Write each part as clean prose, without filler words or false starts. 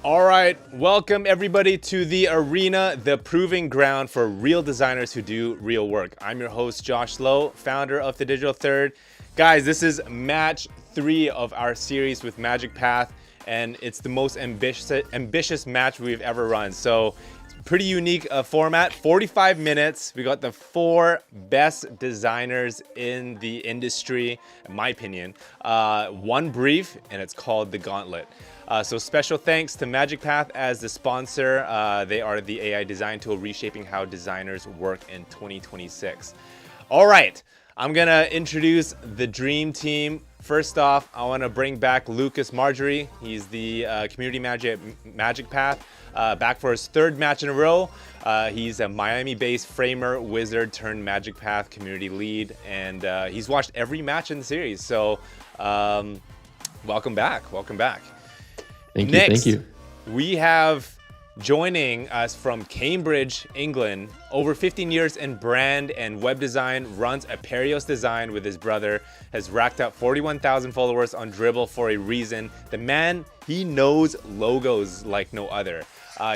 All right, welcome everybody to the arena, the proving ground for real designers who do real work. I'm your host, Josh Lowe, founder of The Digital Third. Guys, this is match 3 of our series with MagicPath, and it's the most ambitious match we've ever run. So it's a pretty unique format, 45 minutes. We got the 4 best designers in the industry, in my opinion. One brief, and it's called the Gauntlet. So special thanks to MagicPath as the sponsor. They are the AI design tool reshaping how designers work in 2026. All right, I'm gonna introduce the dream team. First off, I wanna bring back Lukas Margerie. He's the community manager at MagicPath, back for his 3rd match in a row. He's a Miami-based framer, wizard turned MagicPath community lead, and he's watched every match in the series. So welcome back, welcome back. Thank you. We have joining us from Cambridge, England, over 15 years in brand and web design, runs Aperios design with his brother, has racked up 41,000 followers on Dribble for a reason. The man, he knows logos like no other.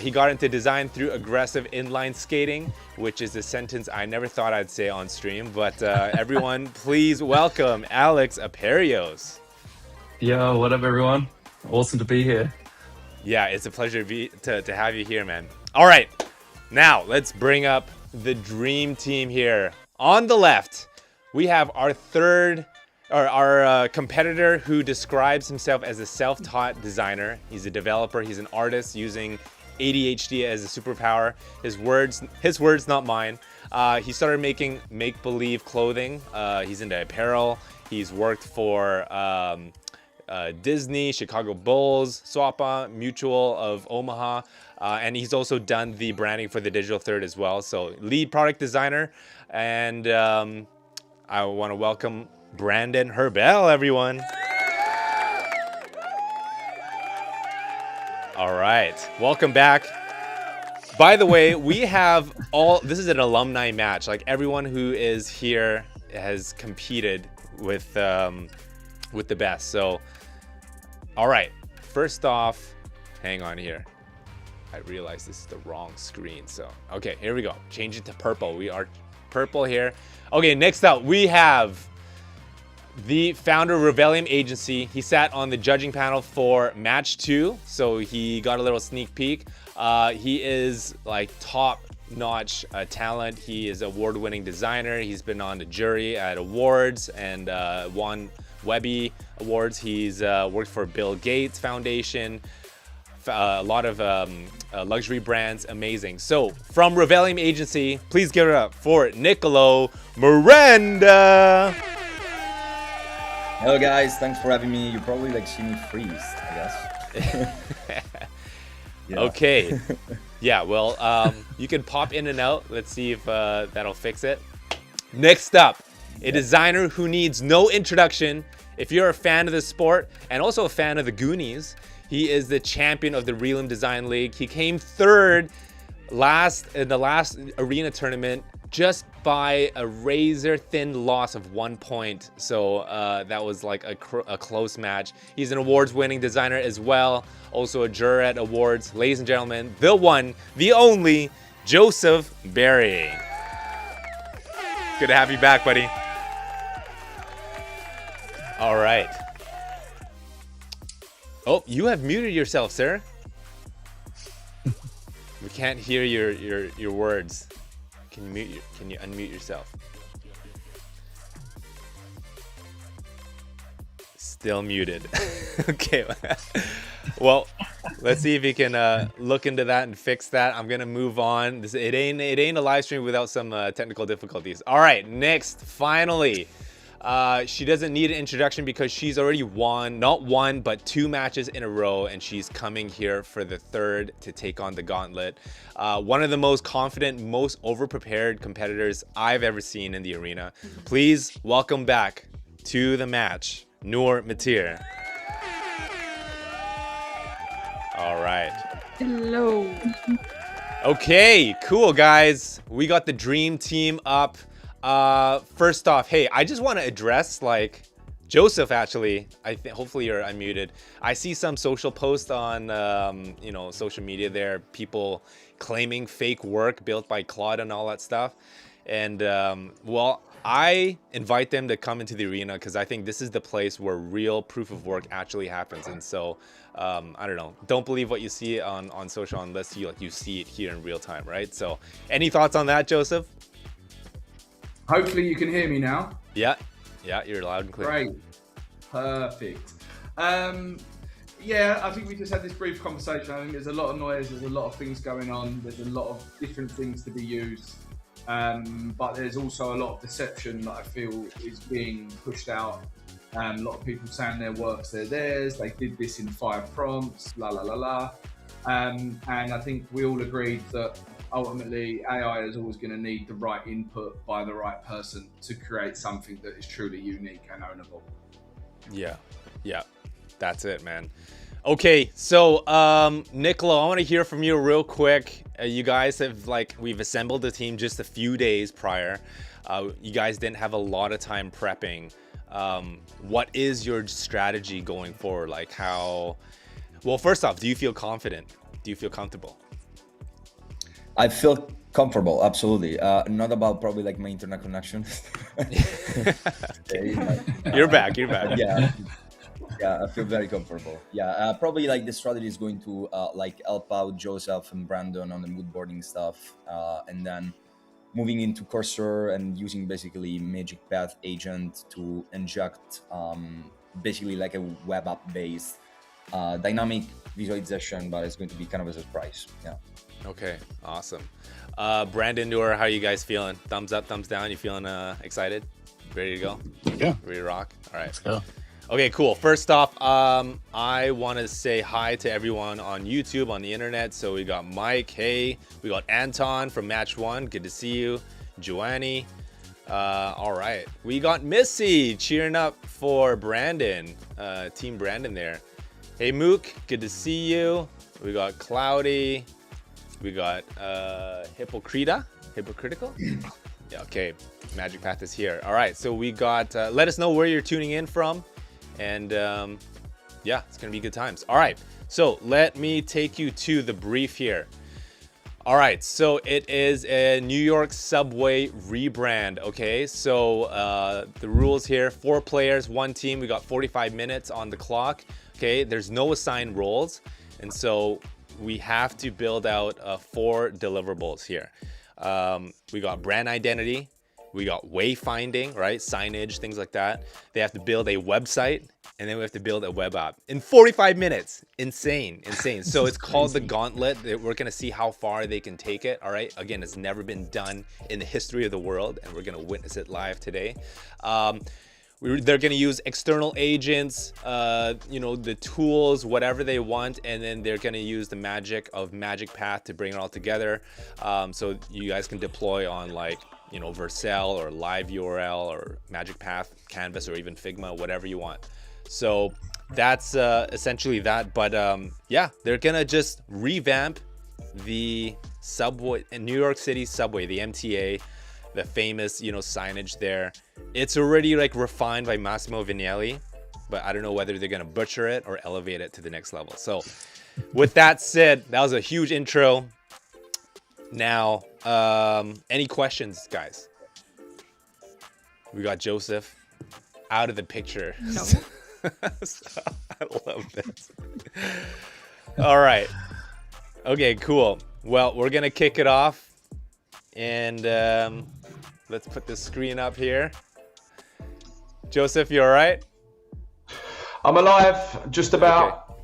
He got into design through aggressive inline skating, which is a sentence I never thought I'd say on stream, but everyone, please welcome Alex Aperios. Yo, what up everyone? Awesome to be here. Yeah, it's a pleasure to have you here, man. All right, now let's bring up the dream team here. On the left, we have our competitor who describes himself as a self-taught designer. He's a developer, he's an artist using ADHD as a superpower. His words, not mine. He started making make-believe clothing. He's into apparel. He's worked for Disney, Chicago Bulls, Swappa, Mutual of Omaha, and he's also done the branding for the Digital Third as well. So lead product designer, and I want to welcome Brandon Herbell, everyone. All right, welcome back. By the way, we have this is an alumni match. Like everyone who is here has competed with the best. So, all right, first off, hang on here. I realize this is the wrong screen. So, okay, here we go. Change it to purple. We are purple here. Okay, next up, we have the founder of Rebellion Agency. He sat on the judging panel for match 2, so he got a little sneak peek. He is like top-notch talent. He is award-winning designer. He's been on the jury at awards and won Webby Awards. He's worked for Bill Gates Foundation, a lot of luxury brands. Amazing. So from Rebellion Agency, please give it up for Niccolo Miranda. Hello guys, thanks for having me. You probably like see me freeze, I guess. Yeah. Okay. Yeah, well, you can pop in and out. Let's see if that'll fix it. Next up, a designer who needs no introduction. If you're a fan of the sport and also a fan of the Goonies, he is the champion of the Real Design League. He came 3rd in the last arena tournament just by a razor-thin loss of 1 point. So that was like a close match. He's an awards-winning designer as well, also a juror at awards. Ladies and gentlemen, the one, the only, Joseph Berry. Good to have you back, buddy. All right. Oh, you have muted yourself, sir. We can't hear your words. Can you unmute yourself? Still muted. Okay. Well, let's see if you can look into that and fix that. I'm gonna move on. It ain't a live stream without some technical difficulties. All right, next, finally. She doesn't need an introduction because she's already won, not one, but 2 matches in a row, and she's coming here for the 3rd to take on the Gauntlet. One of the most confident, most over-prepared competitors I've ever seen in the arena. Please welcome back to the match, Noor Matir. All right. Hello. Okay, cool, guys. We got the dream team up. First off, hey, I just want to address like Joseph, actually, I think hopefully you're unmuted. I see some social posts on social media there, people claiming fake work built by Claude and all that stuff. And well, I invite them to come into the arena because I think this is the place where real proof of work actually happens. And so I don't know, don't believe what you see on social unless you see it here in real time, right? So any thoughts on that, Joseph? Hopefully you can hear me now. Yeah, you're loud and clear. Great, perfect. Yeah, I think we just had this brief conversation. I think there's a lot of noise, there's a lot of things going on, there's a lot of different things to be used, but there's also a lot of deception that I feel is being pushed out. A lot of people saying their works, they're theirs, they did this in 5 prompts, la la la la. And I think we all agreed that ultimately AI is always going to need the right input by the right person to create something that is truly unique and ownable. Yeah, that's it, man. Okay, so Niccolo, I want to hear from you real quick. You guys have we've assembled the team just a few days prior. You guys didn't have a lot of time prepping. What is your strategy going forward? Well, first off, do you feel confident? Do you feel comfortable? I feel comfortable, absolutely. Not about probably my internet connection. You're back. Yeah, I feel very comfortable. Yeah, probably the strategy is going to help out Joseph and Brandon on the mood boarding stuff, and then moving into cursor and using basically MagicPath agent to inject basically a web app based dynamic visualization, but it's going to be kind of a surprise. Yeah. Okay, awesome. Brandon, Noor, how are you guys feeling? Thumbs up, thumbs down? You feeling excited? Ready to go? Yeah. Ready to rock? All right. Let's go. Okay, cool. First off, I want to say hi to everyone on YouTube, on the internet. So we got Mike, hey. We got Anton from Match 1. Good to see you. Joanny. All right. We got Missy cheering up for Brandon. Team Brandon there. Hey, Mook. Good to see you. We got Cloudy. We got Hypocritical? Yeah, okay. MagicPath is here. All right, so we got, let us know where you're tuning in from. And yeah, it's gonna be good times. All right, so let me take you to the brief here. All right, so it is a New York subway rebrand, okay? So the rules here, 4 players, 1 team. We got 45 minutes on the clock, okay? There's no assigned roles. And so we have to build out 4 deliverables here. We got brand identity, we got wayfinding, right? Signage, things like that. They have to build a website, and then we have to build a web app in 45 minutes. Insane. So it's called the Gauntlet. We're gonna see how far they can take it, all right? Again, it's never been done in the history of the world, and we're gonna witness it live today. They're going to use external agents, the tools, whatever they want, and then they're going to use the magic of MagicPath to bring it all together. So you guys can deploy on Vercel or Live URL or MagicPath, Canvas, or even Figma, whatever you want. So that's essentially that. But yeah, they're going to just revamp the subway, New York City subway, the MTA, the famous, signage there. It's already refined by Massimo Vignelli, but I don't know whether they're gonna butcher it or elevate it to the next level. So with that said, that was a huge intro. Now, any questions, guys? We got Joseph out of the picture. No. I love this. All right. Okay, cool. Well, we're gonna kick it off, and let's put the screen up here. Joseph, you all right? I'm alive, just about.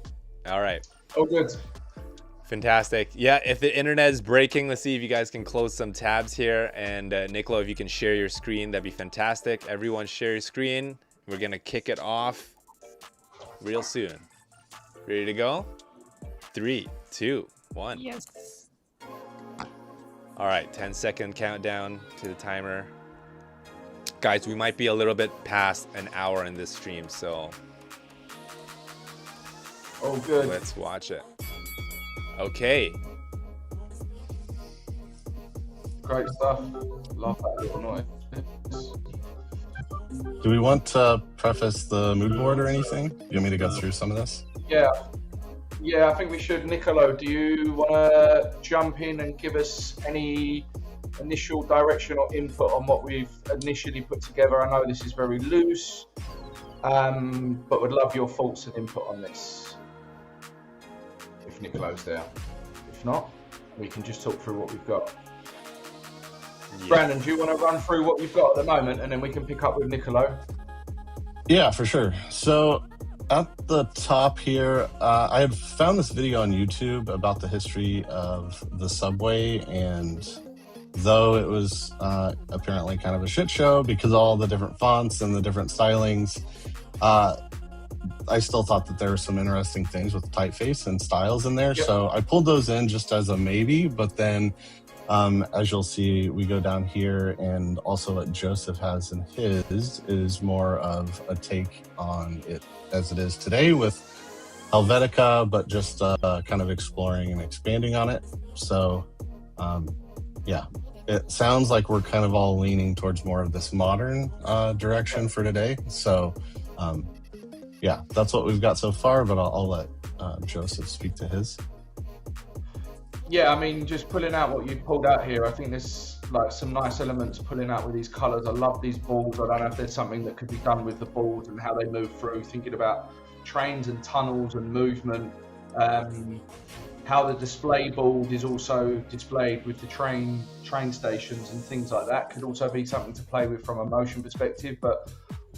Okay. All right. Oh, good. Fantastic. Yeah, if the internet is breaking, let's see if you guys can close some tabs here. And Niccolo, if you can share your screen, that'd be fantastic. Everyone share your screen. We're gonna kick it off real soon. Ready to go? 3, 2, 1. Yes. All right, 10-second countdown to the timer. Guys, we might be a little bit past an hour in this stream, so Oh, good. let's watch it. Okay. Great stuff. Love that little noise. Do we want to preface the mood board or anything? Do you want me to go through some of this? Yeah, I think we should. Niccolo, do you want to jump in and give us any initial direction or input on what we've initially put together? I know this is very loose, but would love your thoughts and input on this. If Niccolo's there. If not, we can just talk through what we've got. Yes. Brandon, do you want to run through what we've got at the moment, and then we can pick up with Niccolo? Yeah, for sure. So at the top here, I had found this video on YouTube about the history of the subway, and though it was apparently kind of a shit show because of all the different fonts and the different stylings, I still thought that there were some interesting things with typeface and styles in there. Yep. So I pulled those in just as a maybe, but then as you'll see, we go down here, and also what Joseph has in his is more of a take on it as it is today with Helvetica, but just kind of exploring and expanding on it. So yeah, it sounds like we're kind of all leaning towards more of this modern direction for today. So yeah, that's what we've got so far, but I'll let Joseph speak to his. Yeah, I mean, just pulling out what you pulled out here, I think there's like some nice elements pulling out with these colors. I love these balls. I don't know if there's something that could be done with the balls and how they move through, thinking about trains and tunnels and movement, how the display board is also displayed with the train stations and things like that could also be something to play with from a motion perspective. But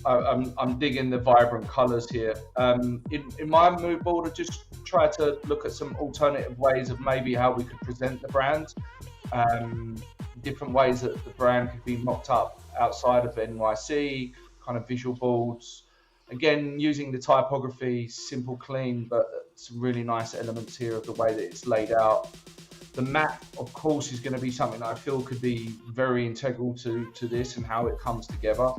I'm digging the vibrant colors here. In my mood board, I just tried to look at some alternative ways of maybe how we could present the brand, different ways that the brand could be mocked up outside of NYC, kind of visual boards. Again, using the typography, simple, clean, but some really nice elements here of the way that it's laid out. The map, of course, is going to be something that I feel could be very integral to this and how it comes together.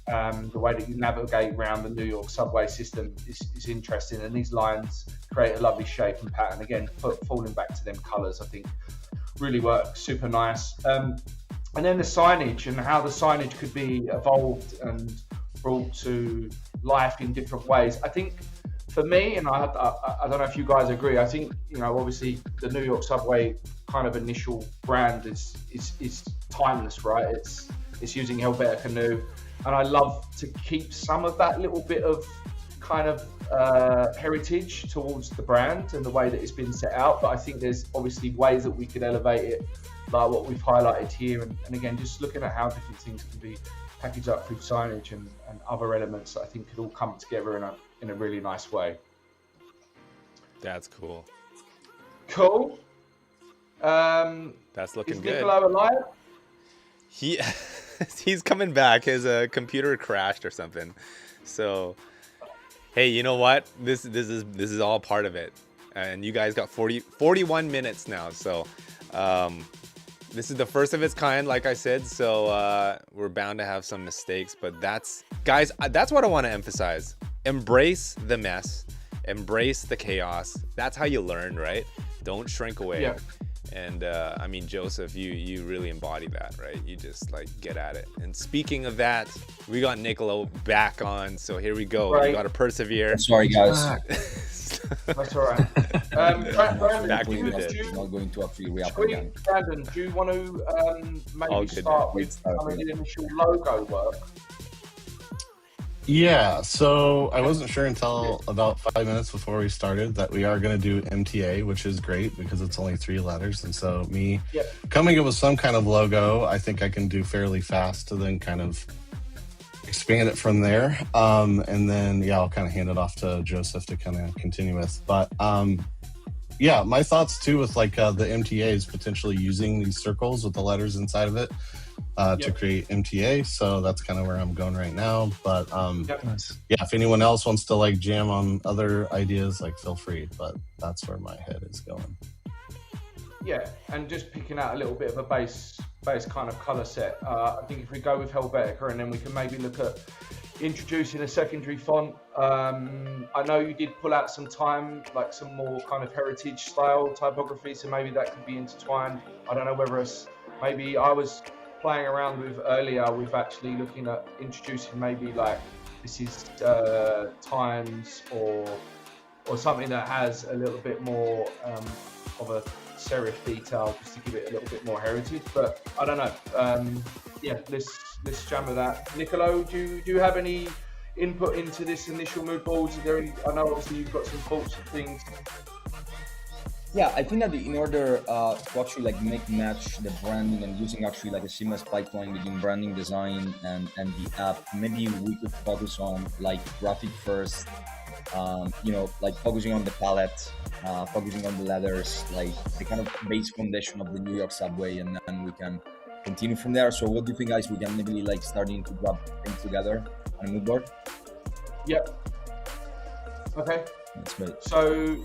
The way that you navigate around the New York subway system is interesting, and these lines create a lovely shape and pattern. Again, falling back to them colours, I think really work super nice. And then the signage and how the signage could be evolved and brought to life in different ways. I think for me, and I don't know if you guys agree, I think, you know, obviously the New York subway kind of initial brand is timeless, right? It's using Helvetica New, and I love to keep some of that little bit of kind of heritage towards the brand and the way that it's been set out. But I think there's obviously ways that we could elevate it, like what we've highlighted here, and again, just looking at how different things can be packaged up through signage and other elements that I think could all come together in a really nice way. That's cool. Cool. That's looking is good. Niccolo alive? He's coming back. His computer crashed or something. So, hey, you know what? This is all part of it. And you guys got 41 minutes now. So, this is the first of its kind, like I said. So we're bound to have some mistakes. But that's what I want to emphasize. Embrace the mess. Embrace the chaos. That's how you learn, right? Don't shrink away. Yeah. And I mean, Joseph, you really embody that, right? You just like get at it. And speaking of that, we got Niccolo back on, so here we go. Right. We got to persevere. Sorry, guys. That's all right. Brandon, Back in the I'm day. not going to actually re-up Brandon, again. do you want to maybe All good, start man. with some of the initial logo work? Yeah, so I wasn't sure until about 5 minutes before we started that we are going to do MTA, which is great because it's only 3 letters. And so me coming up with some kind of logo, I think I can do fairly fast to then kind of expand it from there. And then, yeah, I'll kind of hand it off to Joseph to kind of continue with. But yeah, my thoughts too with like the MTA is potentially using these circles with the letters inside of it to create MTA. So that's kind of where I'm going right now. But yeah, if anyone else wants to like jam on other ideas, like feel free. But that's where my head is going. Yeah, and just picking out a little bit of a base kind of color set. I think if we go with Helvetica, and then we can maybe look at introducing a secondary font. I know you did pull out some time, like some more kind of heritage style typography, so maybe that could be intertwined. I don't know whether it's maybe I was playing around with earlier with actually looking at introducing maybe like this is times or something that has a little bit more of a serif detail, just to give it a little bit more heritage. But I don't know. Yeah, let's jam with that. Niccolo, do you have any input into this initial mood boards? Is there any, I know obviously you've got some thoughts and things. Yeah, I think that in order to actually like match the branding and using actually like a seamless pipeline between branding, design, and the app, maybe we could focus on like graphic first. You know, like focusing on the palette, focusing on the letters, like the kind of base foundation of the New York subway, and then we can continue from there. So what do you think, guys? We can maybe like starting to grab things together on a mood board? Yep. Okay. That's great. So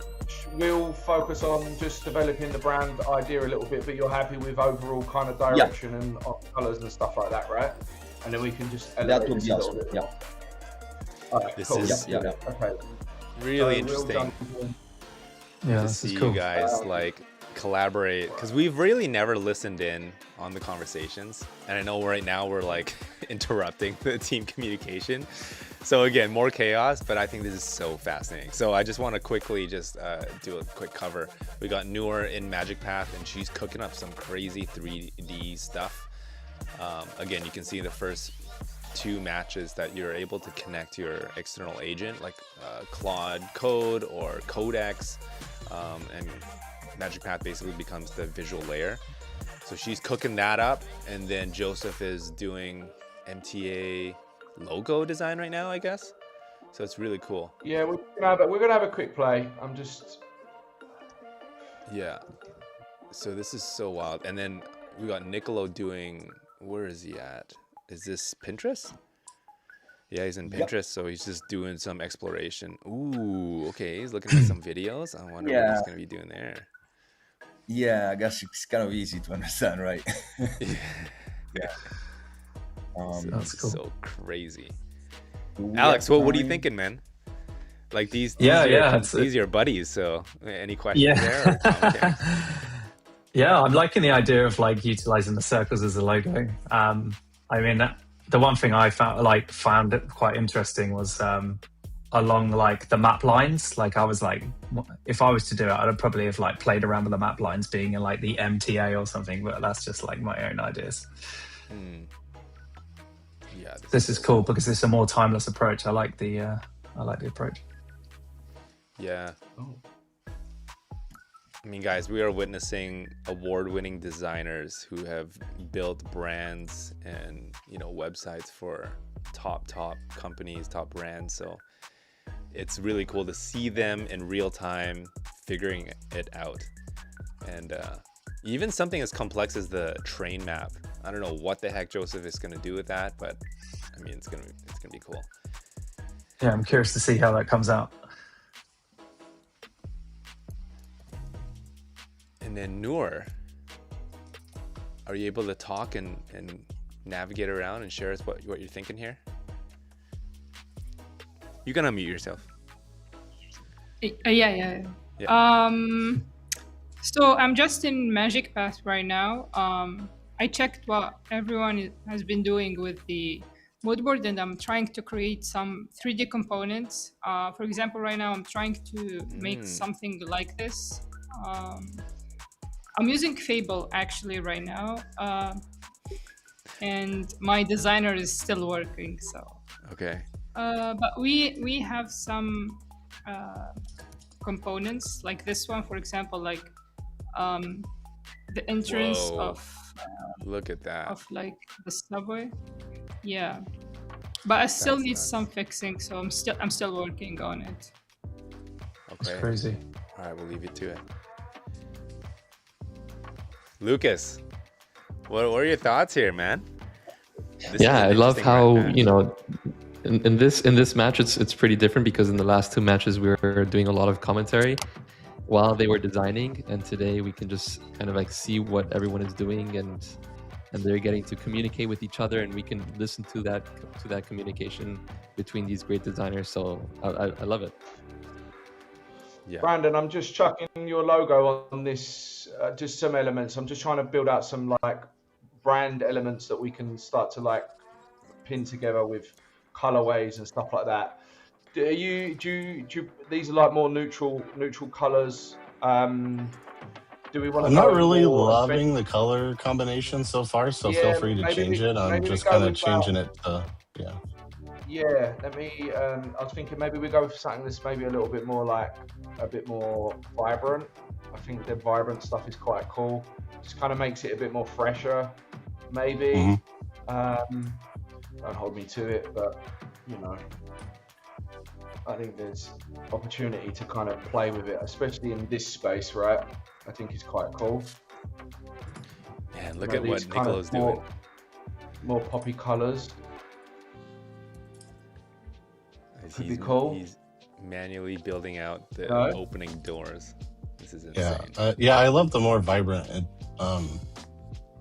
we'll focus on just developing the brand idea a little bit, but you're happy with overall kind of direction and colours and stuff like that, right? And then we can just that would be awesome. Yeah. Alright, This cool. is Okay. really interesting Yeah, to this see is cool. you guys like collaborate, because we've really never listened in on the conversations, and I know right now we're like interrupting the team communication. So again, more chaos, but I think this is so fascinating. So I just want to quickly just do a quick cover. We got Noor in MagicPath, and she's cooking up some crazy 3D stuff. Again, you can see the first 2 matches that you're able to connect your external agent, like Claude Code or Codex, and MagicPath basically becomes the visual layer. So she's cooking that up, and then Joseph is doing MTA logo design right now, I guess. So it's really cool. Yeah, we're gonna have a quick play. I'm just Yeah. So this is so wild. And then we got Niccolo doing, where is he at? Is this Pinterest? Yeah, he's in Pinterest, so he's just doing some exploration. Ooh, okay, he's looking at some videos. I wonder what he's gonna be doing there. Yeah, I guess it's kind of easy to understand, right? Yeah. That's cool. So crazy. Alex, what are you thinking, man? Like these are your buddies, so any questions there? Or Yeah, I'm liking the idea of like utilizing the circles as a logo. I mean, the one thing I found it quite interesting was along like the map lines. Like I was like, if I was to do it, I'd probably have like played around with the map lines being in like the MTA or something, but that's just like my own ideas. Yeah, this is cool because it's a more timeless approach. I like the approach. Yeah. I mean, guys, we are witnessing award-winning designers who have built brands and, you know, websites for top companies, top brands. So it's really cool to see them in real time figuring it out. And even something as complex as the train map. I don't know what the heck Joseph is going to do with that, but I mean, it's gonna be cool. Yeah, I'm curious to see how that comes out. And then Noor, are you able to talk and navigate around and share us what you're thinking here? You can unmute yourself. Yeah. So I'm just in MagicPath right now. I checked what everyone has been doing with the mood board, and I'm trying to create some 3D components. For example, right now I'm trying to make something like this. I'm using Fable actually right now, and my designer is still working. So okay. But we have some components like this one, for example, like the entrance of look at that, of like the subway. Yeah, but I still need some fixing, so I'm still working on it. Okay, it's crazy. All right, we'll leave you to it. Lukas, what are your thoughts here, man? I love how in this match it's pretty different, because in the last 2 matches we were doing a lot of commentary while they were designing, and today we can just kind of like see what everyone is doing, and they're getting to communicate with each other, and we can listen to that communication between these great designers. So I love it. Yeah. Brandon, I'm just chucking your logo on this, just some elements. I'm just trying to build out some like brand elements that we can start to like pin together with colorways and stuff like that. Do you these are like more neutral colors? Do we want to I'm not go really more loving the color combination so far, so feel free to change it. I'm just kind of changing it to, yeah. Yeah, let me. I was thinking maybe we go for something that's maybe a little bit more like a bit more vibrant. I think the vibrant stuff is quite cool. Just kind of makes it a bit more fresher, maybe. Don't hold me to it, but you know, I think there's opportunity to kind of play with it, especially in this space, right? I think it's quite cool. Man, look at what Niccolo's doing. More poppy colors. Could be cool. He's manually building out the opening doors. This is insane. Yeah, I love the more vibrant. I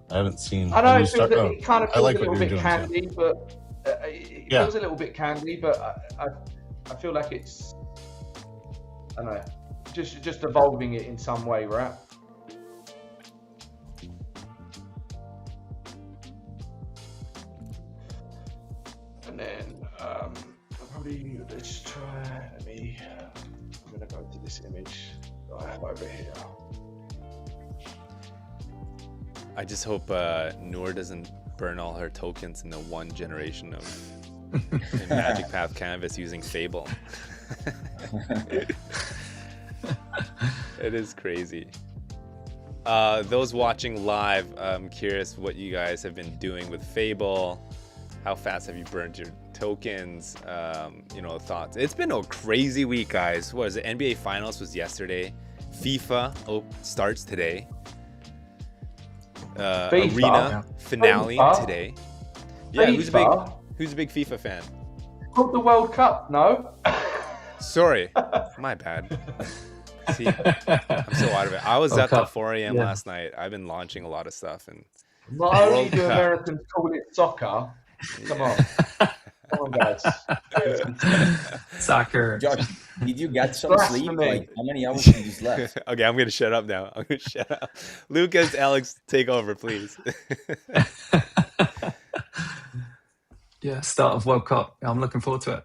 haven't seen. I know it kind of feels a little bit candy, but it feels a little bit candy. But I feel like it's, I don't know, just evolving it in some way, right? And then probably let's try. I'm gonna go to this image that I have over here. I just hope Noor doesn't burn all her tokens in the one generation of MagicPath canvas using Fable. It is crazy. Those watching live, I'm curious what you guys have been doing with Fable. How fast have you burned your tokens? Thoughts. It's been a crazy week, guys. What is it? NBA Finals was yesterday. FIFA starts today. Arena finale today. Yeah, FIFA? who's a big FIFA fan? Called the World Cup, no? Sorry, my bad. See, I'm so out of it. I was up till 4 a.m. last night. I've been launching a lot of stuff, and not only do Americans call it soccer, come on. Come on, guys. Soccer. Josh, did you get some sleep? Like, how many hours did you sleep? Okay, I'm going to shut up now. I'm going to shut up. Lukas, Alex, take over, please. Yeah, start of World Cup. I'm looking forward to it.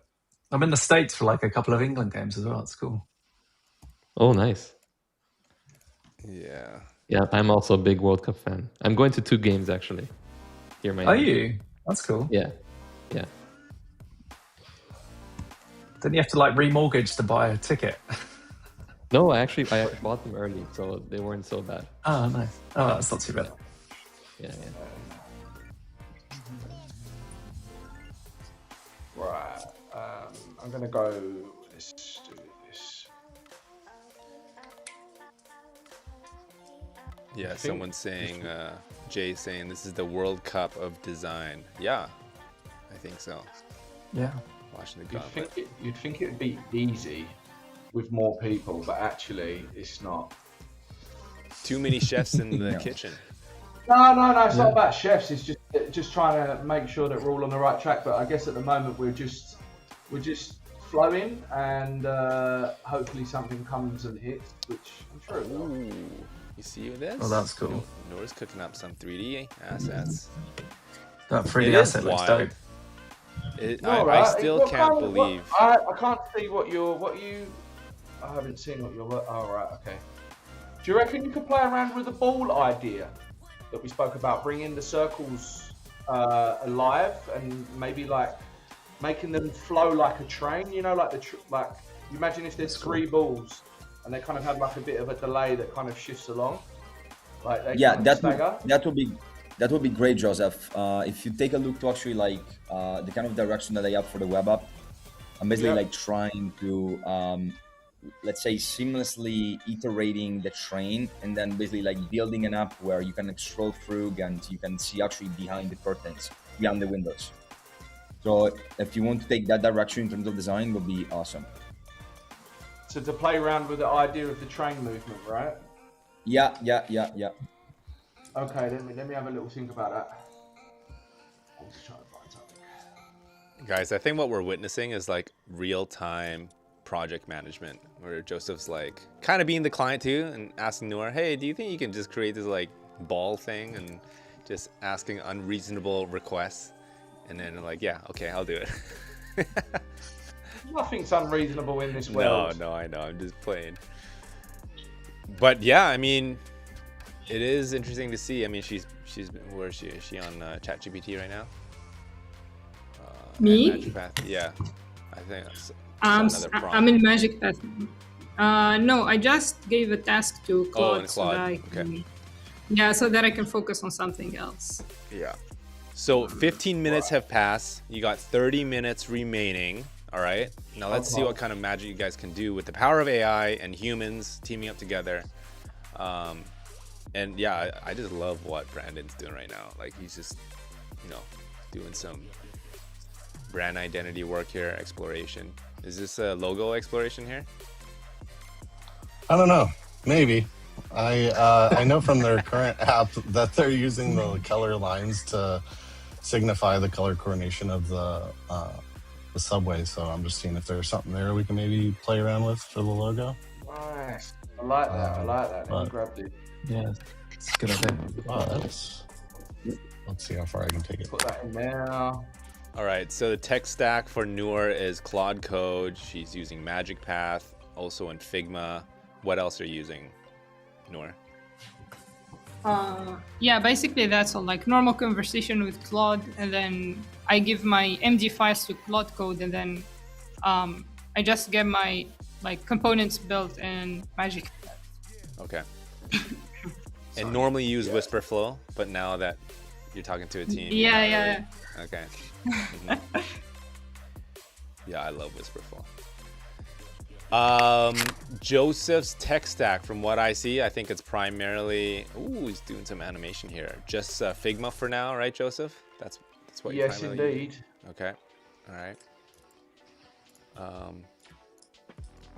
I'm in the States for like a couple of England games as well. It's cool. Oh, nice. Yeah. Yeah, I'm also a big World Cup fan. I'm going to 2 games, actually. Are you? That's cool. Yeah. Then you have to like remortgage to buy a ticket. No, I bought them early, so they weren't so bad. Oh, nice. Oh, that's not too bad. Yeah. Right. I'm gonna go. Let's do this. Yeah, someone's saying, Jay's saying this is the World Cup of design. Yeah, I think so. Yeah. Watching the Gauntlet. You'd think it'd be easy with more people, but actually it's not. Too many chefs in the kitchen. No, it's not about chefs. It's just trying to make sure that we're all on the right track. But I guess at the moment we're just flowing, and hopefully something comes and hits, which I'm sure it will. Ooh, you see this? Oh, that's cool. Noor's cooking up some 3D assets. That 3D asset looks dope. I still can't believe. I can't see what you. I haven't seen what you're. Oh, right, okay. Do you reckon you could play around with the ball idea that we spoke about, bringing the circles alive and maybe like making them flow like a train? You know, like like you imagine if there's 3 balls and they kind of have like a bit of a delay that kind of shifts along. Like that would be great, Joseph. If you take a look to actually like the kind of direction that I have for the web app, I'm basically like trying to let's say seamlessly iterating the train and then basically like building an app where you can scroll through and you can see actually behind the curtains, behind the windows. So if you want to take that direction in terms of design, would be awesome. So to play around with the idea of the train movement, right? Yeah. Okay, let me have a little think about that. I'll just try to find something. Guys, I think what we're witnessing is like real-time project management, where Joseph's like kind of being the client too and asking Noor, hey, do you think you can just create this like ball thing and just asking unreasonable requests, and then like, yeah, okay, I'll do it. Nothing's unreasonable in this No, world. no, I know. I'm just playing. But yeah, I mean, it is interesting to see. I mean, she's where is she? Is she on ChatGPT right now? Me? MagicPath. Yeah, I think that's another prompt. I'm in MagicPath. No, I just gave a task to Claude, and so Claude. that I can, yeah, so that I can focus on something else. Yeah. So 15 minutes have passed. You got 30 minutes remaining. All right. Now let's see what kind of magic you guys can do with the power of AI and humans teaming up together. And yeah, I just love what Brandon's doing right now. Like he's just, you know, doing some brand identity work here, exploration. Is this a logo exploration here? I don't know. Maybe. I know from their current app that they're using the color lines to signify the color coordination of the subway. So I'm just seeing if there's something there we can maybe play around with for the logo. Nice. I like that. I like that. Let me grab it. Yeah, it's a good idea. But let's see how far I can take it. Put that in there. All right, so the tech stack for Noor is Claude Code. She's using MagicPath, also in Figma. What else are you using, Noor? Yeah, basically that's all. Like normal conversation with Claude, and then I give my MD files to Claude Code, and then I just get my like components built in MagicPath. Okay. And normally you use Whisperflow, but now that you're talking to a team. Yeah. Okay. Mhm. Yeah, I love Whisperflow. Joseph's tech stack, from what I see, I think it's primarily. Ooh, he's doing some animation here. Just Figma for now, right, Joseph? That's what you Yes, primarily indeed. use? Okay. All right.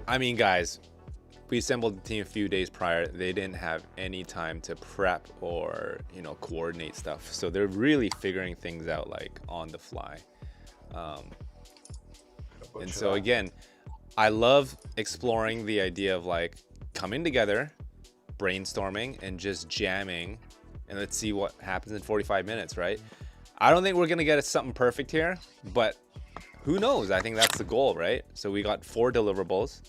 I mean, guys, we assembled the team a few days prior. They didn't have any time to prep or, you know, coordinate stuff. So they're really figuring things out like on the fly. And so again, I love exploring the idea of like coming together, brainstorming, and just jamming, and let's see what happens in 45 minutes, right? I don't think we're gonna get something perfect here, but who knows? I think that's the goal, right? So we got 4 deliverables.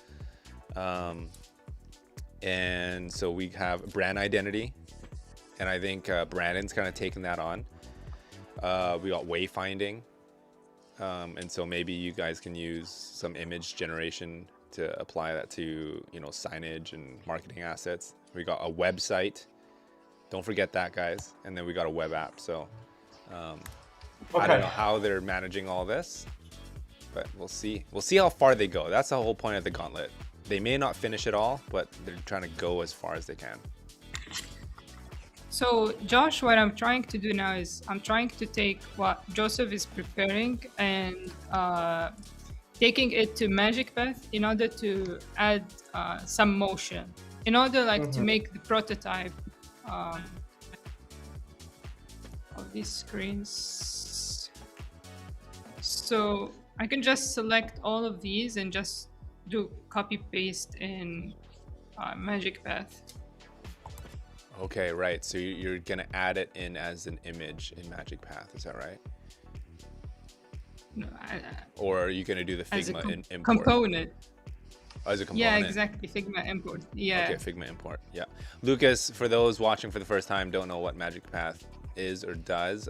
And so we have brand identity, and I think Brandon's kind of taking that on. We got wayfinding, and so maybe you guys can use some image generation to apply that to, you know, signage and marketing assets. We got a website. Don't forget that, guys. And then we got a web app. So I don't know how they're managing all this, but we'll see. We'll see how far they go. That's the whole point of the Gauntlet. They may not finish it all, but they're trying to go as far as they can. So Josh, what I'm trying to do now is I'm trying to take what Joseph is preparing and taking it to MagicPath in order to add some motion, in order like to make the prototype of these screens. So I can just select all of these and just do copy paste in MagicPath. Okay, right. So you're gonna add it in as an image in MagicPath, is that right? No, or are you gonna do the Figma import? Component. As a component. Yeah, exactly. Figma import. Yeah. Okay, Figma import. Yeah. Lucas, for those watching for the first time, don't know what MagicPath is or does,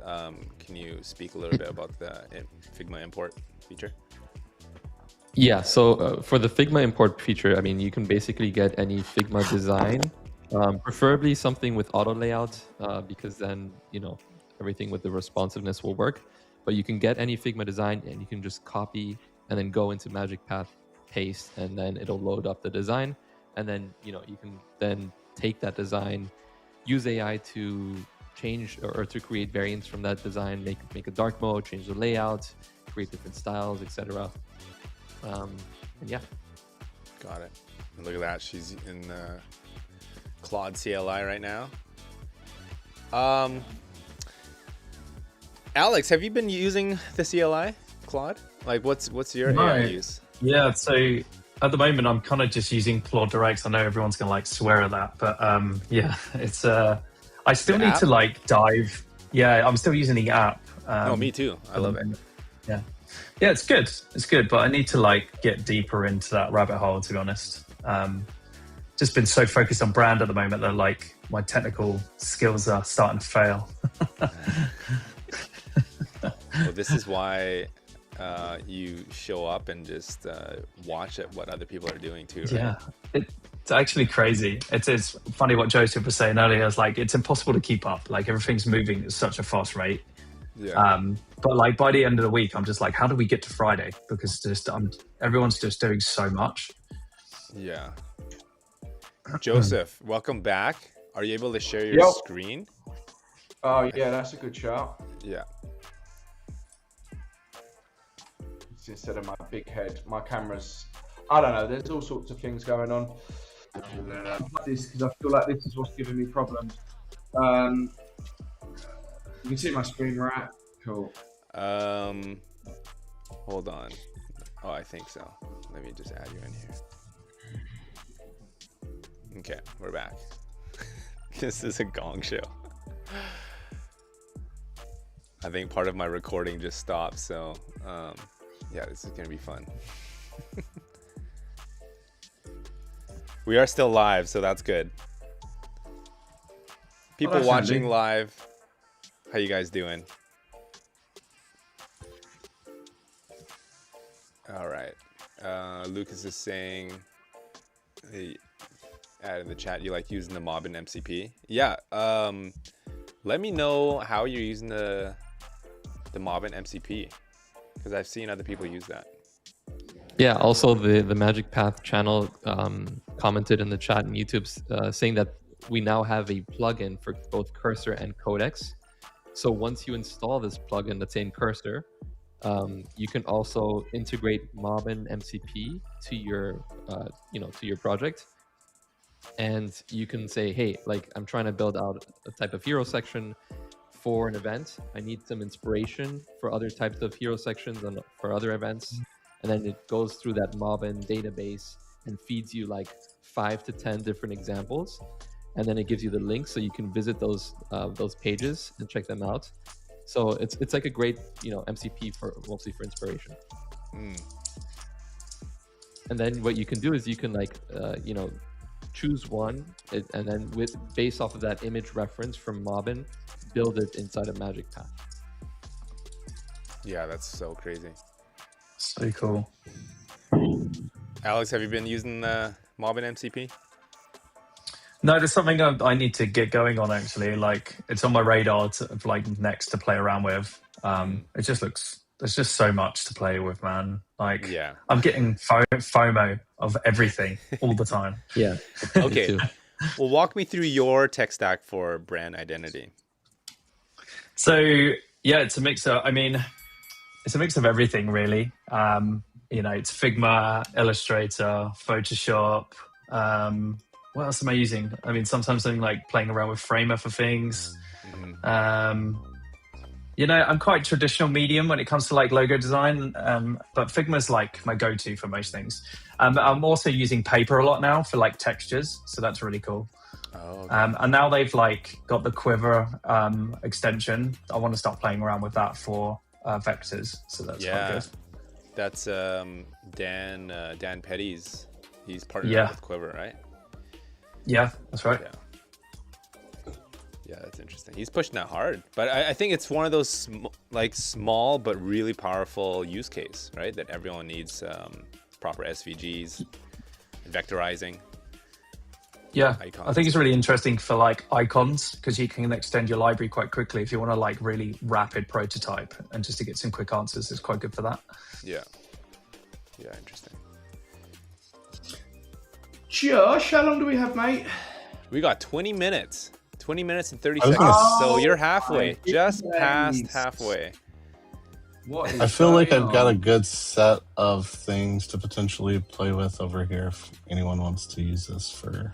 can you speak a little bit about the Figma import feature? Yeah, so for the Figma import feature, I mean, you can basically get any Figma design, preferably something with auto layout, because then, you know, everything with the responsiveness will work. But you can get any Figma design and you can just copy and then go into MagicPath, paste, and then it'll load up the design. And then, you know, you can then take that design, use AI to change or to create variants from that design, make a dark mode, change the layout, create different styles, etc. And yeah. Got it. And look at that. She's in Claude CLI right now. Alex, have you been using the CLI, Claude? Like, what's your AI use? Yeah, so at the moment I'm kind of just using Claude Direct. I know everyone's gonna like swear at that, but yeah, it's I still need to like dive. Yeah, I'm still using the app. Oh, me too. I love it. Yeah, it's good. It's good, but I need to like get deeper into that rabbit hole. To be honest, just been so focused on brand at the moment that like my technical skills are starting to fail. Well, this is why you show up and just watch at what other people are doing too, right? Yeah, it's actually crazy. It's funny what Joseph was saying earlier. It's like it's impossible to keep up. Like everything's moving at such a fast rate. Yeah. But like by the end of the week, I'm just like, how do we get to Friday? Because everyone's just doing so much. Yeah. Joseph, welcome back. Are you able to share your screen? Oh yeah, that's a good shout. Yeah. It's instead of my big head, my camera's. I don't know. There's all sorts of things going on. This because I feel like this is what's giving me problems. You can see my screen, right? Cool. Hold on. Oh, I think so. Let me just add you in here. Okay, we're back. This is a gong show. I think part of my recording just stopped, so yeah, this is gonna be fun. We are still live, so that's good. People watching live, how you guys doing? All right. Lukas is saying, hey, add in the chat, you like using the mob in MCP? Yeah. Let me know how you're using the mob in MCP, because I've seen other people use that. Yeah, also the MagicPath channel commented in the chat in YouTube saying that we now have a plugin for both cursor and codex. So once you install this plugin that's in cursor, you can also integrate mob and MCP to your to your project, and you can say, hey, like I'm trying to build out a type of hero section for an event. I need some inspiration for other types of hero sections and for other events. And then it goes through that Mobbin database and feeds you like 5 to 10 different examples. And then it gives you the links so you can visit those pages and check them out. So it's like a great MCP for mostly for inspiration. And then what you can do is you can like choose one and then based off of that image reference from Mobbin, build it inside of MagicPath. Yeah, that's so crazy. So cool. Alex, have you been using the Mobbin MCP? No, there's something I need to get going on actually. Like it's on my radar next to play around with. It just looks. There's just so much to play with, man. Like yeah. I'm getting FOMO of everything all the time. Yeah. Okay. Well, walk me through your tech stack for brand identity. So yeah, it's a mix of. I mean, it's a mix of everything really. It's Figma, Illustrator, Photoshop. What else am I using? I mean, sometimes I'm like playing around with Framer for things. I'm quite traditional medium when it comes to like logo design, but Figma's like my go-to for most things. I'm also using paper a lot now for like textures, so that's really cool. Oh, okay. And now they've like got the Quiver extension. I want to start playing around with that for vectors, so that's quite good. That's Dan Petty's. He's partnered up with Quiver, right? Yeah, that's right. Yeah, that's interesting. He's pushing that hard, but I think it's one of those small but really powerful use case, right? That everyone needs proper SVGs, vectorizing. Yeah, icons. I think it's really interesting for like icons because you can extend your library quite quickly if you want to like really rapid prototype and just to get some quick answers. It's quite good for that. Yeah, interesting. Josh, how long do we have, mate? We got 20 minutes. 20 minutes and 30 seconds. So you're halfway, just past halfway. I feel like I've got a good set of things to potentially play with over here if anyone wants to use this for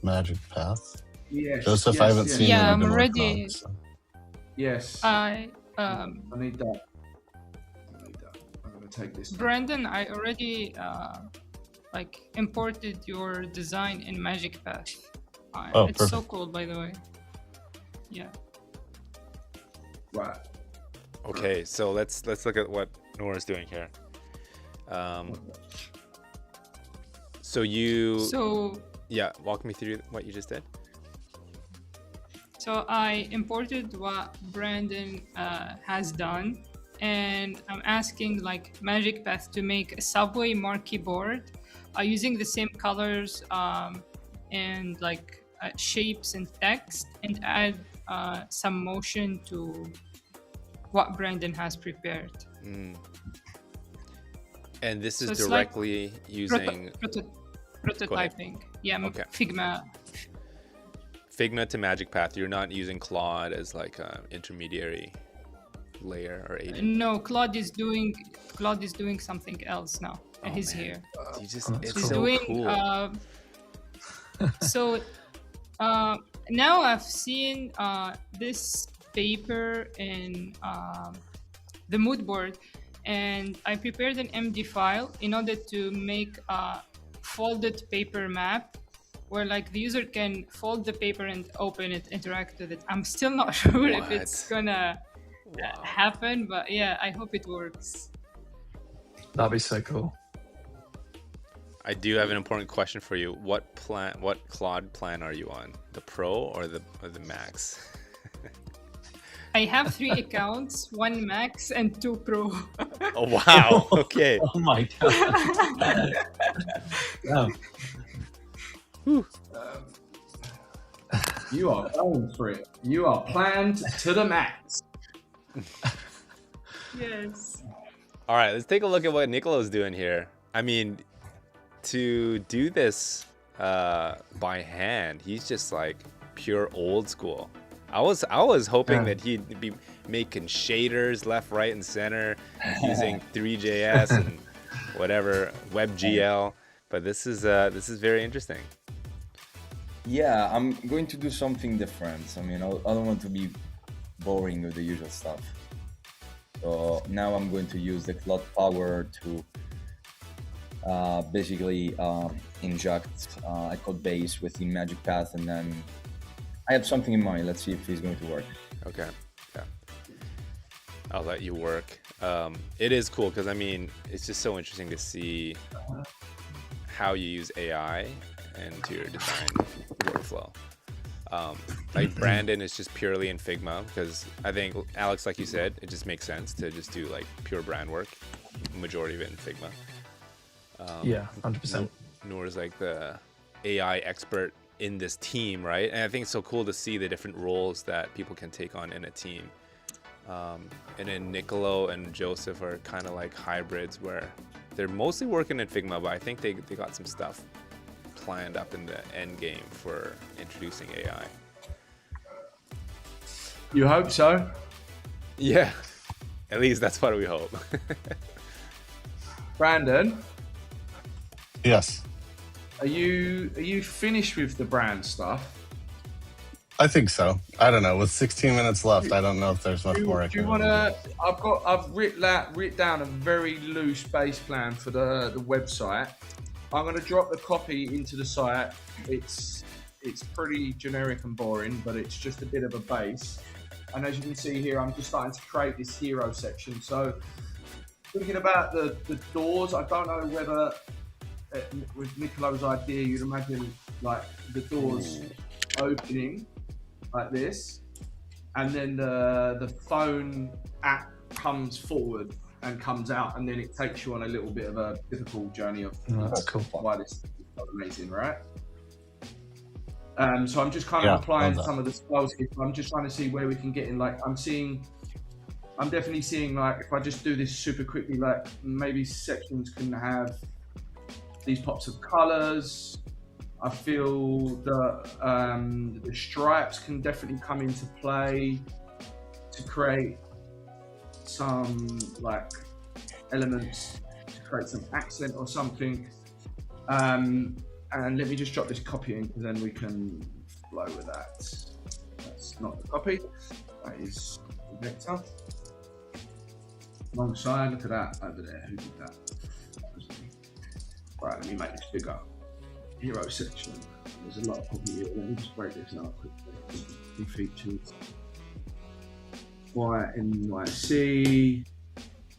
MagicPath. Yes. Joseph, I haven't seen. Yeah, I'm ready. Yes. I need that. I'm gonna take this. Brandon, I already imported your design in MagicPath. It's perfect. so cool, by the way. Yeah. Right. Okay, so let's look at what Noor is doing here. Yeah, walk me through what you just did. So I imported what Brandon has done, and I'm asking like MagicPath to make a subway marquee board using the same colors and like shapes and text, and add some motion to what Brandon has prepared. And this So is it's directly like using prototyping. Yeah, Okay. Figma. Figma to MagicPath. You're not using Claude as like an intermediary layer or agent. No, Claude is doing something else now. He's here. It's He's so doing cool. so now I've seen this paper in the mood board, and I prepared an MD file in order to make a folded paper map where like the user can fold the paper and open it, interact with it. I'm still not sure if it's gonna happen, but yeah, I hope it works. That'd be so cool. I do have an important question for you. What Claude plan are you on? The Pro or the Max? I have 3 accounts, 1 Max and 2 Pro. Oh wow! Okay. Oh my god. Yeah. You are going for it. You are planned to the max. Yes. All right, let's take a look at what Niccolo's doing here. I mean, to do this by hand, he's just like pure old school. I was hoping that he'd be making shaders left, right, and center using 3JS and whatever WebGL, but this is very interesting. Yeah, I'm going to do something different. I mean, I don't want to be boring with the usual stuff. So now I'm going to use the Claude power to basically inject a code base within MagicPath, and then I have something in mind. Let's see if it's going to work. Okay, yeah. I'll let you work. It is cool because I mean, it's just so interesting to see how you use AI into your design workflow. Like Brandon is just purely in Figma because I think Alex, like you said, it just makes sense to just do like pure brand work. Majority of it in Figma. Yeah, 100%. Noor is like the AI expert in this team, right? And I think it's so cool to see the different roles that people can take on in a team. And then Niccolo and Joseph are kind of like hybrids where they're mostly working in Figma, but I think they got some stuff planned up in the end game for introducing AI. You hope so? Yeah, at least that's what we hope. Brandon? Yes. Are you finished with the brand stuff? I think so. I don't know. With 16 minutes left, I don't know if there's much more I can. Do you want to? I've written down a very loose base plan for the website. I'm going to drop the copy into the site. It's pretty generic and boring, but it's just a bit of a base. And as you can see here, I'm just starting to create this hero section. So thinking about the doors, I don't know whether with Niccolo's idea, you'd imagine like the doors opening like this, and then the phone app comes forward and comes out, and then it takes you on a little bit of a typical journey of that's cool. Why this is amazing, right? So I'm just kind of applying some of the styles here. I'm just trying to see where we can get in. Like I'm definitely seeing like if I just do this super quickly, like maybe sections can have these pops of colors. I feel the stripes can definitely come into play to create some like elements, to create some accent or something. And let me just drop this copy in, because then we can flow with that. That's not the copy, that is the vector. Alongside, look at that over there. Who did that? That was me. Right, let me make this bigger. Hero section. There's a lot of copy here. Let me just break this out quickly. Key features. NYC.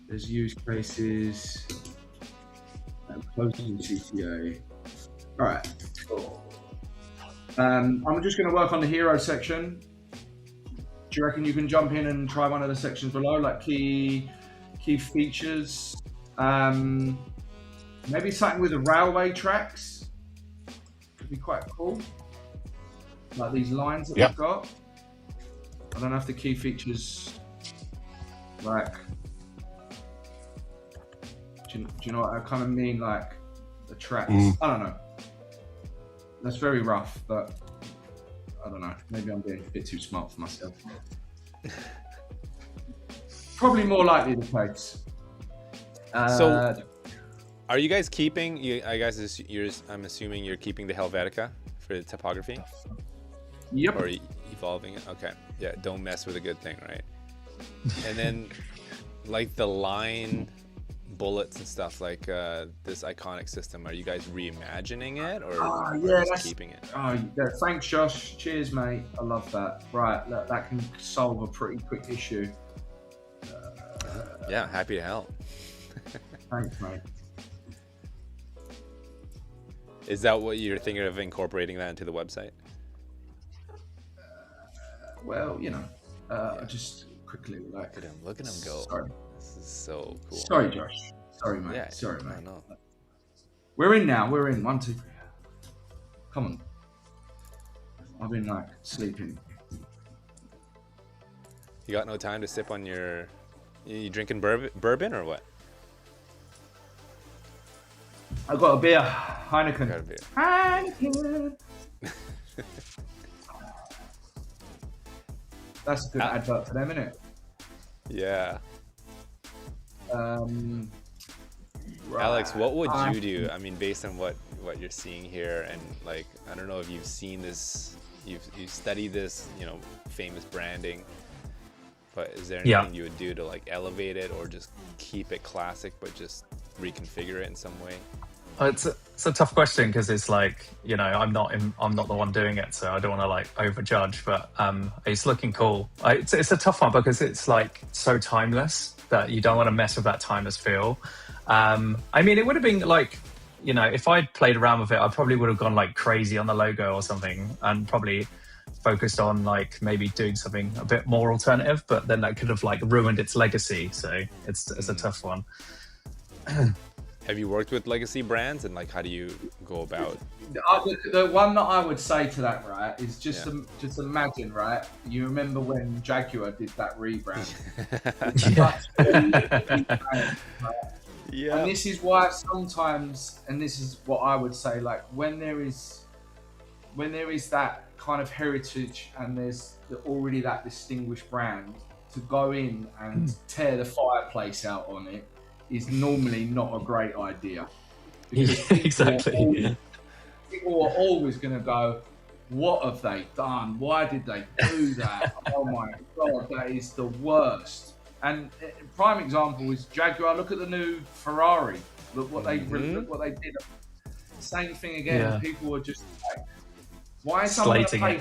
There's use cases. And closing CTA. All right, cool. I'm just going to work on the hero section. Do you reckon you can jump in and try one of the sections below, like key features? Maybe something with the railway tracks could be quite cool. Like these lines that we've got. I don't know if the key features, like, do you know what I kind of mean? Like the tracks. I don't know. That's very rough, but I don't know. Maybe I'm being a bit too smart for myself. Probably more likely the case. So, are you guys keeping? I'm assuming you're keeping the Helvetica for the typography. Yep. Or evolving it. Okay. Yeah. Don't mess with a good thing, right? And then, like the line bullets and stuff, like this iconic system. Are you guys reimagining it or just keeping it? Oh, yeah. Thanks, Josh. Cheers, mate. I love that. Right. That can solve a pretty quick issue. Yeah. Happy to help. Thanks, mate. Is that what you're thinking of incorporating that into the website? Well, you know, just quickly, like, look at him go. Sorry. This is so cool. Sorry, Josh. Sorry, mate. Yeah, sorry, mate. No. We're in now. We're in. 1, 2, 3. Come on. I've been like sleeping. You got no time to sip on your. You drinking bourbon or what? I got a beer. Heineken. Got a beer. Heineken. That's a good advert for them, isn't it? Yeah. Right. Alex, what would you do? I mean, based on what you're seeing here, and like, I don't know if you've seen this, you've studied this, you know, famous branding. But is there anything you would do to like elevate it, or just keep it classic, but just reconfigure it in some way? It's a tough question because it's like, you know, I'm not the one doing it, so I don't want to like overjudge. But it's looking cool. It's a tough one because it's like so timeless that you don't want to mess with that timeless feel. I mean, it would have been like, you know, if I'd played around with it, I probably would have gone like crazy on the logo or something, and probably focused on like maybe doing something a bit more alternative. But then that could have like ruined its legacy. So it's a tough one. Have you worked with legacy brands, and like how do you go about? The one that I would say to that, right, is just imagine, right? You remember when Jaguar did that rebrand? Yeah. And this is why sometimes, and this is what I would say, like when there is that kind of heritage and there's already that distinguished brand, to go in and tear the fireplace out on it is normally not a great idea. Exactly. People are always going to go, what have they done? Why did they do that? Oh my God, that is the worst. And a prime example is Jaguar. Look at the new Ferrari. Look what they did. Same thing again. Yeah. People were just like, why is someone going to pay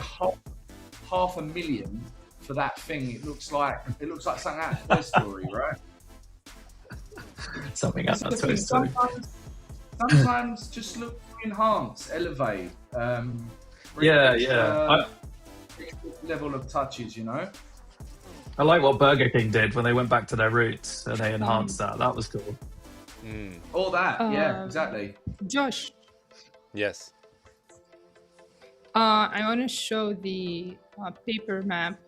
$500,000 for that thing? It looks like something out of Toy Story, right? Something out of Toy Story. Sometimes just look, enhance, elevate. Level of touches, you know. I like what Burger King did when they went back to their roots and they enhanced that. That was cool. All that, yeah, exactly. Josh. Yes. I want to show the paper map.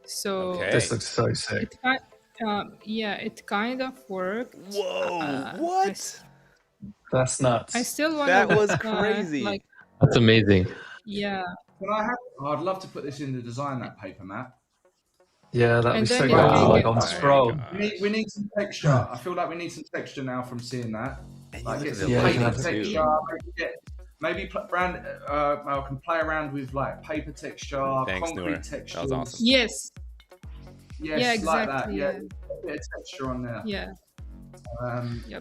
So This looks so sick. It kind of worked. Whoa! What? That's nuts. I still want. That was crazy. That's amazing. Yeah. I'd love to put this in the design, that paper map. Yeah, that'd And be so then cool. you can Like get- on scroll. We need some texture. I feel like we need some texture now from seeing that. Like get some Yeah, paper yeah. texture. Maybe I can play around with like paper texture, Thanks, concrete Noor. texture. That was awesome. Yes. Yes, Yeah, like that. exactly, Yeah, yeah. a bit of texture on there. Yeah.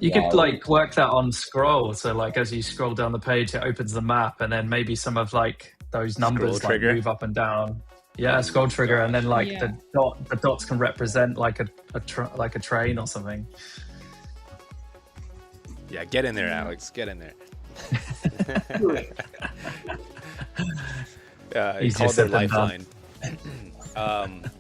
You could like work that on scroll. So like as you scroll down the page, it opens the map, and then maybe some of like those numbers like trigger. move up and down. Yeah, scroll trigger, and then like Yeah. the dots can represent like a train or something. Yeah, get in there, Alex. Get in there. He Easier called said it than lifeline.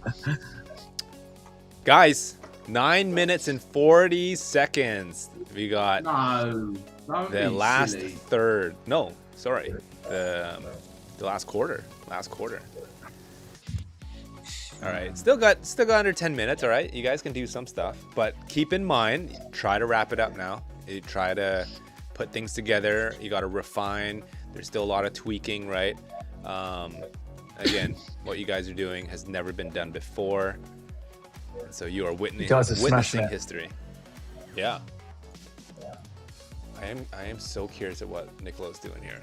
Guys, 9 minutes and 40 seconds. We got No, don't the be last silly. third. No, sorry. The last quarter. Last quarter. All right, still got under 10 minutes. All right, you guys can do some stuff, but keep in mind, try to wrap it up now. You try to put things together. You got to refine. There's still a lot of tweaking, right? Again, what you guys are doing has never been done before, so you are You guys are smashing witnessing it. history. Yeah. I am so curious at what Niccolo's doing here.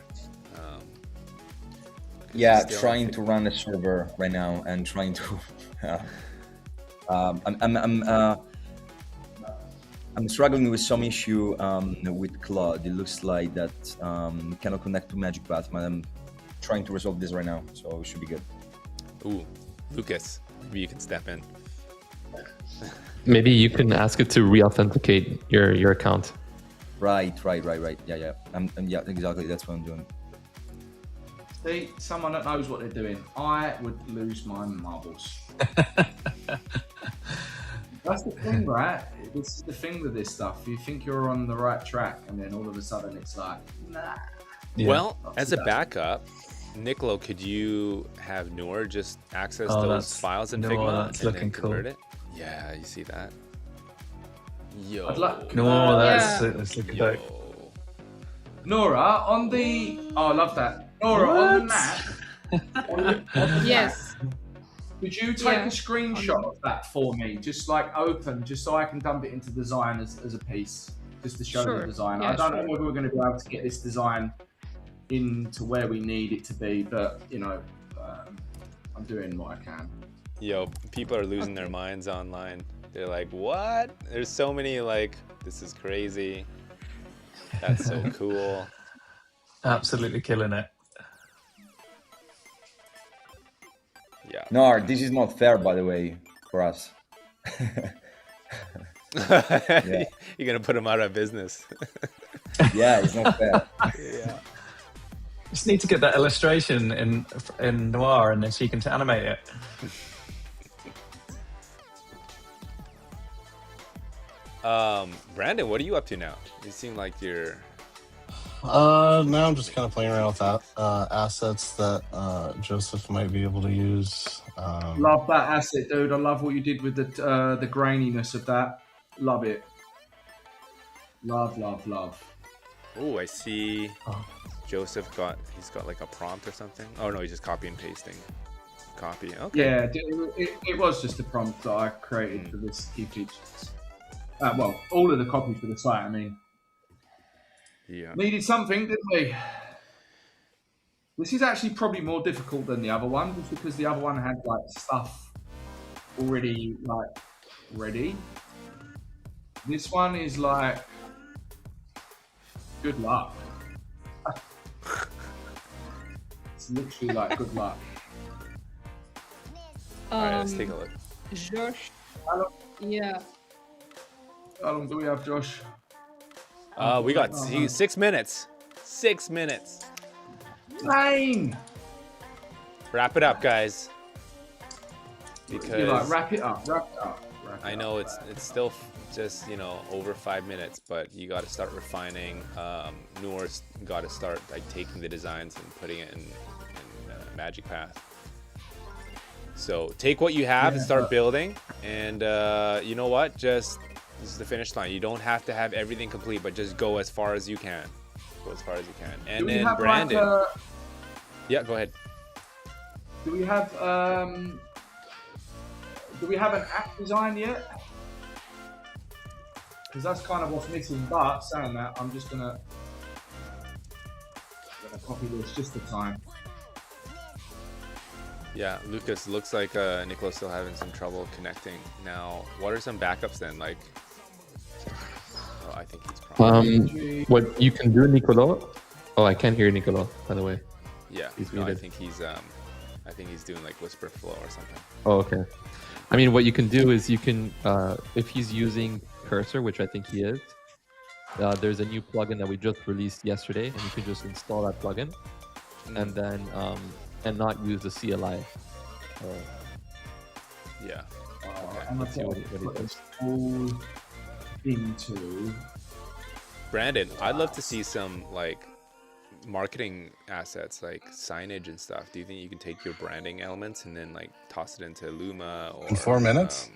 Yeah, Still- trying to run a server right now and trying to. I'm struggling with some issue with Claude. It looks like that cannot connect to MagicPath, but I'm trying to resolve this right now, so it should be good. Ooh, Lukas, maybe you can step in. Maybe you can ask it to re-authenticate your account. Right. Yeah. Yeah, exactly. That's what I'm doing. See, someone that knows what they're doing. I would lose my marbles. That's the thing, right? This is the thing with this stuff. You think you're on the right track, and then all of a sudden it's like, nah. Yeah. Well, Not as too a bad. backup, Niccolo, could you have Noor just access Oh, those that's- files in Noor, Figma that's and then looking cool. convert it? Yeah, you see that? Yo. I'd like- No, Yeah. that's looking dope. Yo. Nora, on the... Oh, I love that. Nora, on the map... on the Yes. map, could you take Yeah. a screenshot of that for me? Just like open, just so I can dump it into design as a piece, just to show Sure. the design. Yeah, I don't sure. know whether we're going to be able to get this design into where we need it to be, but you know, I'm doing what I can. Yo, people are losing their minds online. They're like, what? There's so many, like, this is crazy. That's so cool. Absolutely killing it. Yeah. Noor, this is not fair, by the way, for us. You're going to put them out of business. Yeah, it's not fair. Yeah. Just need to get that illustration in Noir, and then she can animate it. Brandon, what are you up to now? You seem like you're... Now I'm just kind of playing around with assets that Joseph might be able to use. Love that asset, dude. I love what you did with the graininess of that. Love it. Love. Oh, I see. Oh. Joseph he's got like a prompt or something. Oh no, he's just copy and pasting. Copy. Okay. Yeah, it was just a prompt that I created for this key features. Well, all of the copies for the site. I mean, Yeah. needed something, didn't we? This is actually probably more difficult than the other one, just because the other one had like stuff already like ready. This one is like, good luck. It's literally like good luck. All right, let's take a look. Josh. Hello. Yeah. How long do we have, Josh? We got 6 minutes. 6 minutes. 9! Wrap it up, guys. You're like, Because wrap it up. I know it's still just, over 5 minutes, but you got to start refining. Noor's got to start like taking the designs and putting it in MagicPath. So take what you have and start building. And you know what? This is the finish line. You don't have to have everything complete, but just go as far as you can. Go as far as you can. And Do we then have Brandon. like Yeah, go ahead. do we have an app design yet? Because that's kind of what's missing. But saying that, I'm just gonna copy this just the time. Yeah, Lukas, looks like Niccolo's still having some trouble connecting. Now, what are some backups then? Like, oh, I think he's probably... What you can do, Niccolo? Oh, I can't hear Niccolo, by the way. yeah, he's no, I muted. think he's I think he's doing like Whisper Flow or something. Oh, okay. I mean, what you can do is you can, if he's using Cursor, which I think he is, there's a new plugin that we just released yesterday, and you can just install that plugin, and then and not use the CLI. Yeah. I'm let's see what he does. all into. Brandon, I'd love to see some like marketing assets like signage and stuff. Do you think you can take your branding elements and then like toss it into Luma or In 4 minutes?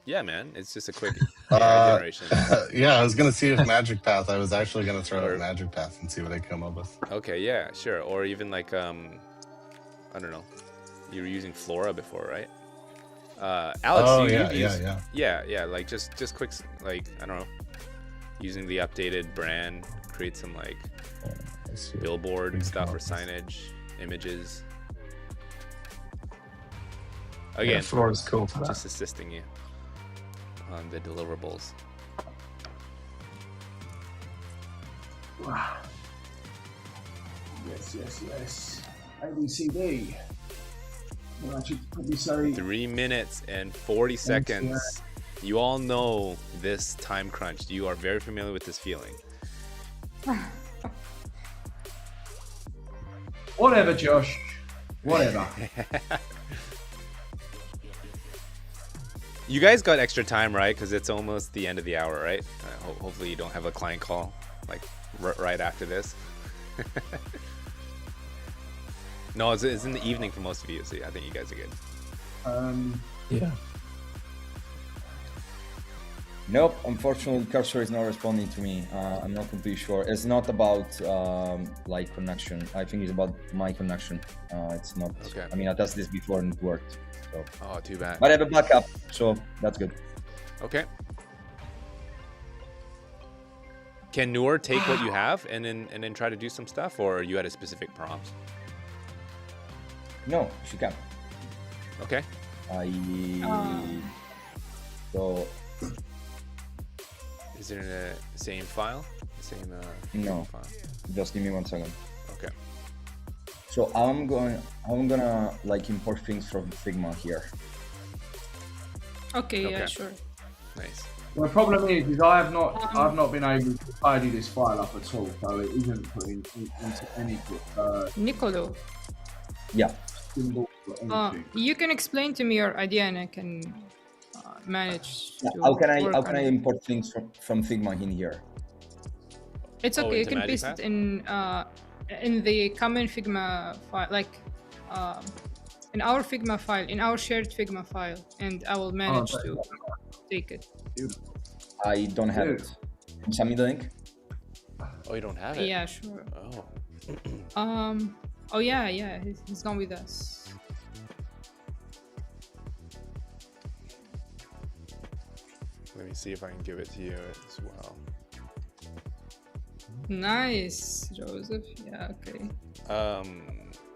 Yeah, man, it's just a quick AI generation. Yeah, I was gonna see if MagicPath. I was actually gonna throw out MagicPath and see what I come up with. Okay, yeah, sure. Or even like I don't know. You were using Flora before, right? Alex, yeah. Like just quick, like I don't know, using the updated brand, create some like billboard stuff or signage, images. Again, Flora's cool for that. Just assisting you on the deliverables. Wow. Yes. ABCD. Well, I should probably say 3 minutes and 40 seconds. You all know this time crunch. You are very familiar with this feeling. Whatever, Josh. Whatever. You guys got extra time, right? Because it's almost the end of the hour, right? Hopefully you don't have a client call like right after this. No, it's in the evening for most of you, so I think you guys are good. Yeah. Nope, unfortunately, Cursor is not responding to me. I'm not completely sure. It's not about like connection. I think it's about my connection. It's not. Okay. I mean, I tested this before and it worked. So. Oh, too bad. But I have a backup, so that's good. Okay. Can Noor take what you have and then try to do some stuff, or you had a specific prompt? No, she can. Okay. So. Is it in the same file? Same. No. File? Just give me 1 second. Okay. So I'm gonna like import things from Figma here. Okay, yeah, sure. Nice. The problem is I've not been able to tidy this file up at all, so it isn't put into any Niccolo, Yeah. symbol or anything. you can explain to me your idea and I can manage to How can work I on it. import things from Figma in here? It's okay, you into can paste MagicPath? it in the common Figma file, like in our Figma file, in our shared Figma file, and I will manage to take it. I don't have it. Can you send me the link? Oh, you don't have it? Yeah, sure. Oh. Oh yeah, he's not with us. Let me see if I can give it to you as well. Nice, Joseph. Yeah, okay.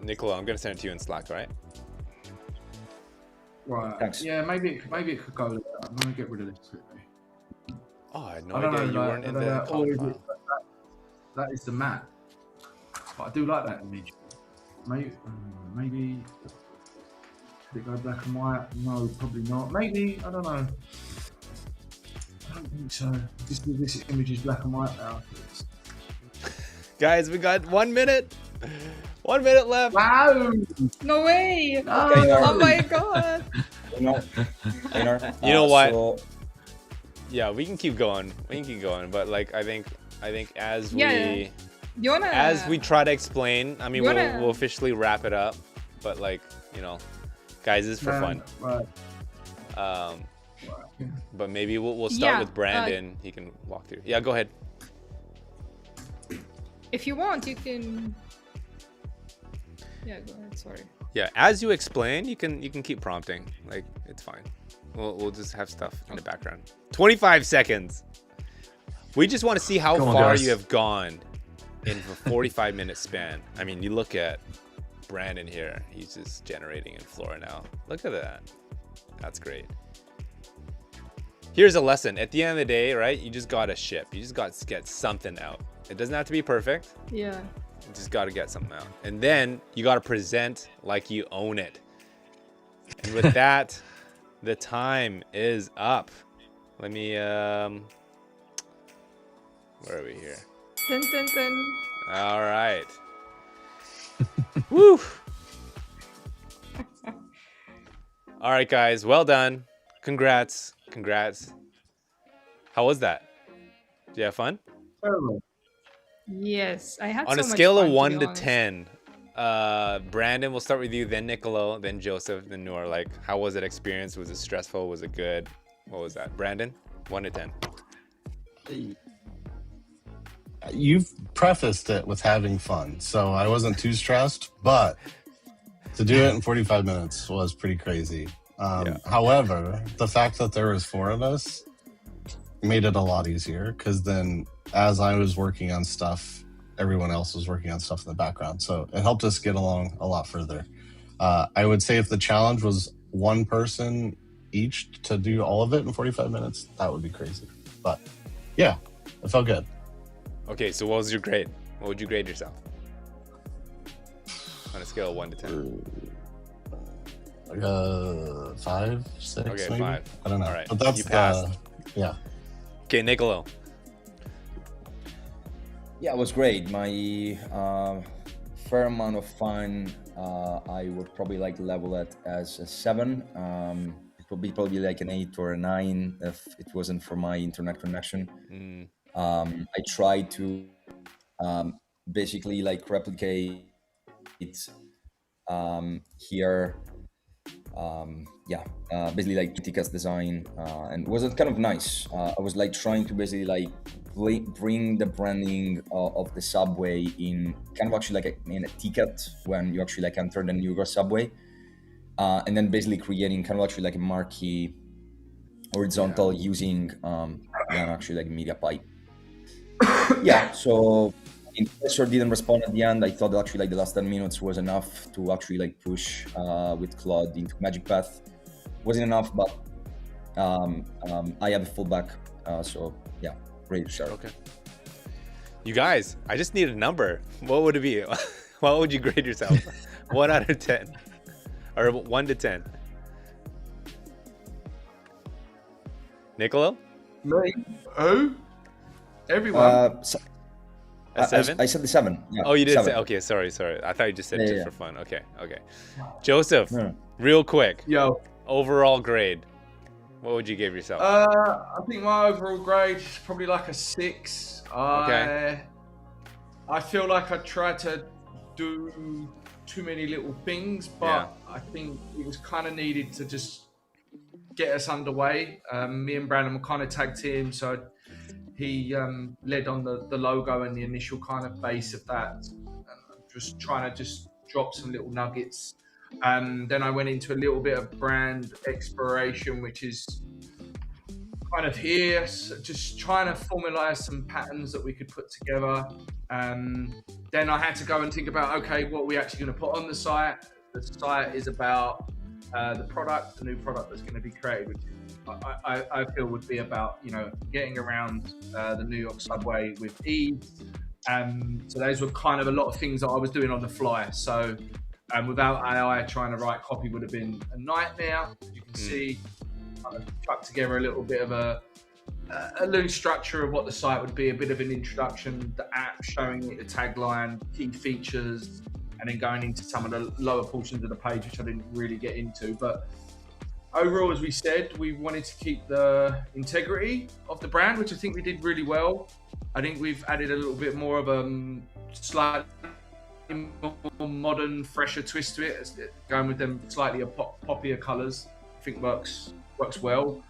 Niccolo, I'm gonna send it to you in Slack, right? Right. Thanks. Yeah, maybe it could go. I'm gonna get rid of this quickly. Oh, I had no I don't idea know, you weren't in the or comp is file. it that is the map. But I do like that image. Maybe should it go black and white? No, probably not. Maybe, I don't know. I don't think so. This image is black and white now. Guys, we got 1 minute. 1 minute left. Wow! No way! No. Okay, no. Oh my god! You know what? So, Yeah, we can keep going. But like, I think as we You wanna? as we try to explain, I mean, You wanna- we'll officially wrap it up. But like, guys, this is for fun. Right. But maybe we'll start Yeah, with Brandon. He can walk through. Yeah, go ahead. If you want, you can. Yeah, go ahead. Sorry. Yeah, as you explain, you can keep prompting. Like, it's fine. We'll just have stuff in the background. 25 seconds. We just want to see how Come on, far guys. you have gone in a 45-minute span. I mean, you look at Brandon here. He's just generating in Flora now. Look at that. That's great. Here's a lesson. At the end of the day, right, you just got to ship. You just got to get something out. It doesn't have to be perfect. Yeah. You just got to get something out. And then you got to present like you own it. And with that, the time is up. Let me, where are we here? Dun, dun, dun. All right. Woo! All right, guys. Well done. Congrats. Congrats. How was that? Did you have fun? Yes, I had On so a much scale fun, of to 1 be to honest. 10, Brandon, we'll start with you, then Niccolo, then Joseph, then Noor. Like, how was it experience? Was it stressful? Was it good? What was that? Brandon, 1 to 10. You've prefaced it with having fun, so I wasn't too stressed, but to do it in 45 minutes was pretty crazy. However, the fact that there was 4 of us made it a lot easier, because then as I was working on stuff, everyone else was working on stuff in the background. So it helped us get along a lot further. I would say if the challenge was one person each to do all of it in 45 minutes, that would be crazy. But yeah, it felt good. Okay, so what was your grade? What would you grade yourself? On a scale of 1 to 10. 5, 6, Okay, maybe? 5. I don't know. All right, But that's you passed. yeah. Okay, Niccolo. Yeah, it was great. My fair amount of fun, I would probably like level it as a 7. It would be probably like an 8 or a 9 if it wasn't for my internet connection. I tried to basically like replicate here. Basically like Tika's design, and it was kind of nice. I was like trying to basically like bring the branding of the subway in kind of actually like in a ticket when you actually like enter the New York subway, and then basically creating kind of actually like a marquee horizontal using actually like media pipe. So Cursor didn't respond at the end. I thought actually like the last 10 minutes was enough to actually like push with Claude into MagicPath. Wasn't enough, but I have a fullback, so yeah, ready to start. Okay. You guys, I just need a number. What would it be? What would you grade yourself? 1 out of 10, or 1 to 10? Niccolo? Me? Who? Everyone. A 7? I said the 7. Yeah, oh, you did 7. say, okay, sorry. I thought you just said just Yeah. for fun. Okay. Joseph, real quick, Yo. overall grade. What would you give yourself? I think my overall grade is probably like a 6. Okay. I feel like I tried to do too many little things, but I think it was kind of needed to just get us underway. Me and Brandon were kind of tag team, so he led on the logo and the initial kind of base of that, just trying to just drop some little nuggets. Then I went into a little bit of brand exploration, which is kind of here, so just trying to formalize some patterns that we could put together. Then I had to go and think about, okay, what are we actually going to put on the site? The site is about the product, the new product that's going to be created, which I feel would be about, getting around the New York subway with ease. So those were kind of a lot of things that I was doing on the fly. So without AI, trying to write copy would have been a nightmare. As you can see, kind of chucked together a little bit of a loose structure of what the site would be, a bit of an introduction, the app showing it, the tagline, key features, and then going into some of the lower portions of the page, which I didn't really get into. But overall, as we said, we wanted to keep the integrity of the brand, which I think we did really well. I think we've added a little bit more of a slightly more modern, fresher twist to it, going with them slightly poppier colours. I think works well.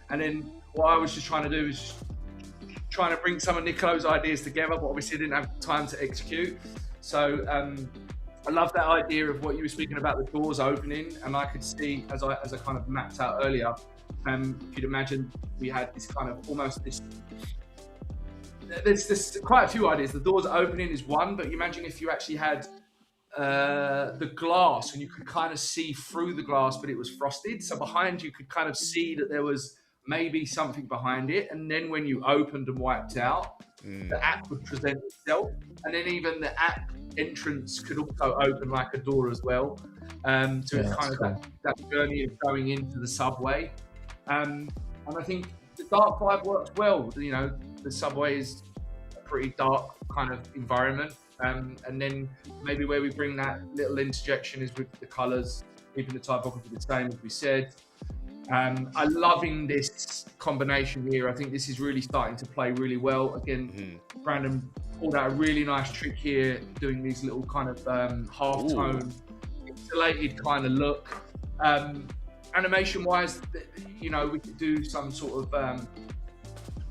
And then what I was just trying to do is trying to bring some of Niccolo's ideas together, but obviously I didn't have time to execute. So I love that idea of what you were speaking about, the doors opening, and I could see, as I kind of mapped out earlier, if you'd imagine we had this kind of almost this, there's quite a few ideas. The doors opening is one, but you imagine if you actually had the glass and you could kind of see through the glass, but it was frosted. So behind you could kind of see that there was maybe something behind it, and then when you opened and wiped out, the app would present itself, and then even the app entrance could also open like a door as well. So it's kind of that journey of going into the subway. And I think the dark vibe works well. You know, the subway is a pretty dark kind of environment. And then maybe where we bring that little interjection is with the colours, keeping the typography the same as we said. I'm loving this combination here. I think this is really starting to play really well. Again, Brandon pulled out a really nice trick here, doing these little kind of half-tone, insulated kind of look. Animation-wise, you know, we could do some sort of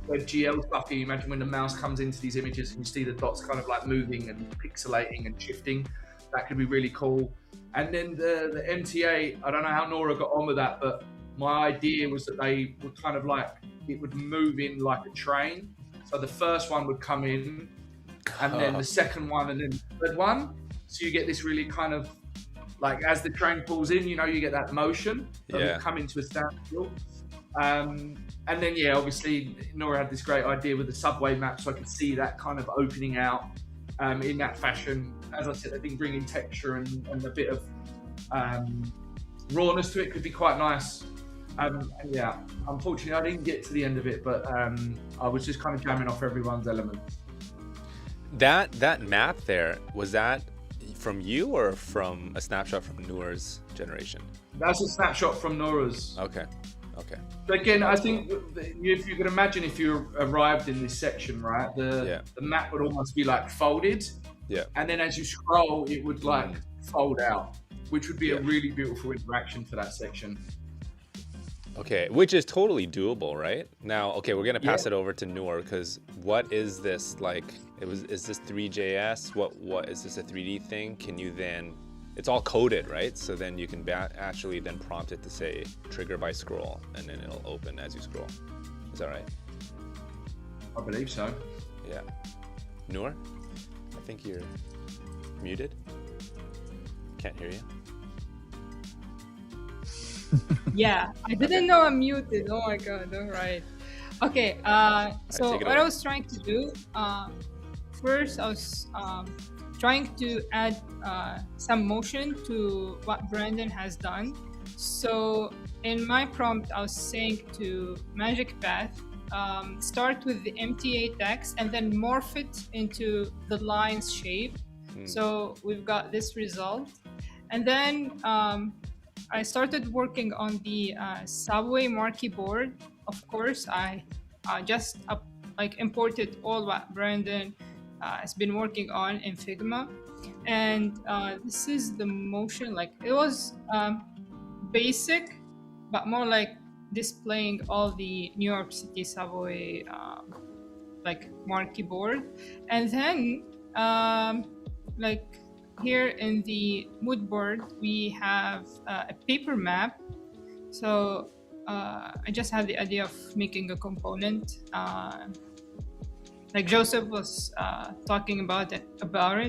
WebGL stuff here. Imagine when the mouse comes into these images and you see the dots kind of like moving and pixelating and shifting. That could be really cool. And then the MTA, I don't know how Noor got on with that, but my idea was that they would kind of like, it would move in like a train. So the first one would come in, and then the second one, and then the third one. So you get this really kind of, like as the train pulls in, you know, you get that motion. So you come into a standstill. And then, obviously, Noor had this great idea with the subway map, so I could see that kind of opening out in that fashion. As I said, I think bringing texture and a bit of rawness to it could be quite nice. Unfortunately, I didn't get to the end of it, but I was just kind of jamming off everyone's elements. That map there, was that from you or from a snapshot from Noor's generation? That's a snapshot from Noor's. Okay. But again, I think if you could imagine if you arrived in this section, right, the map would almost be like folded. Yeah. And then as you scroll, it would like fold out, which would be a really beautiful interaction for that section. Okay, which is totally doable, right? Now, okay, we're gonna pass it over to Noor, because what is this like? Is this 3JS? What is this a 3D thing? Can you then? It's all coded, right? So then you can actually then prompt it to say trigger by scroll, and then it'll open as you scroll. Is that right? I believe so. Yeah. Noor, I think you're muted. Can't hear you. Yeah, I didn't know I'm muted. Oh my god, all right. Okay, so what I was trying to do, first I was trying to add some motion to what Brandon has done. So in my prompt, I was saying to MagicPath, start with the MTA text and then morph it into the lines shape. So we've got this result. And then I started working on the subway marquee board. Of course, I just imported all what Brandon has been working on in Figma. And this is the motion, like it was basic, but more like displaying all the New York City subway marquee board. And then here in the mood board, we have a paper map. So I just had the idea of making a component. Like Joseph was talking about it,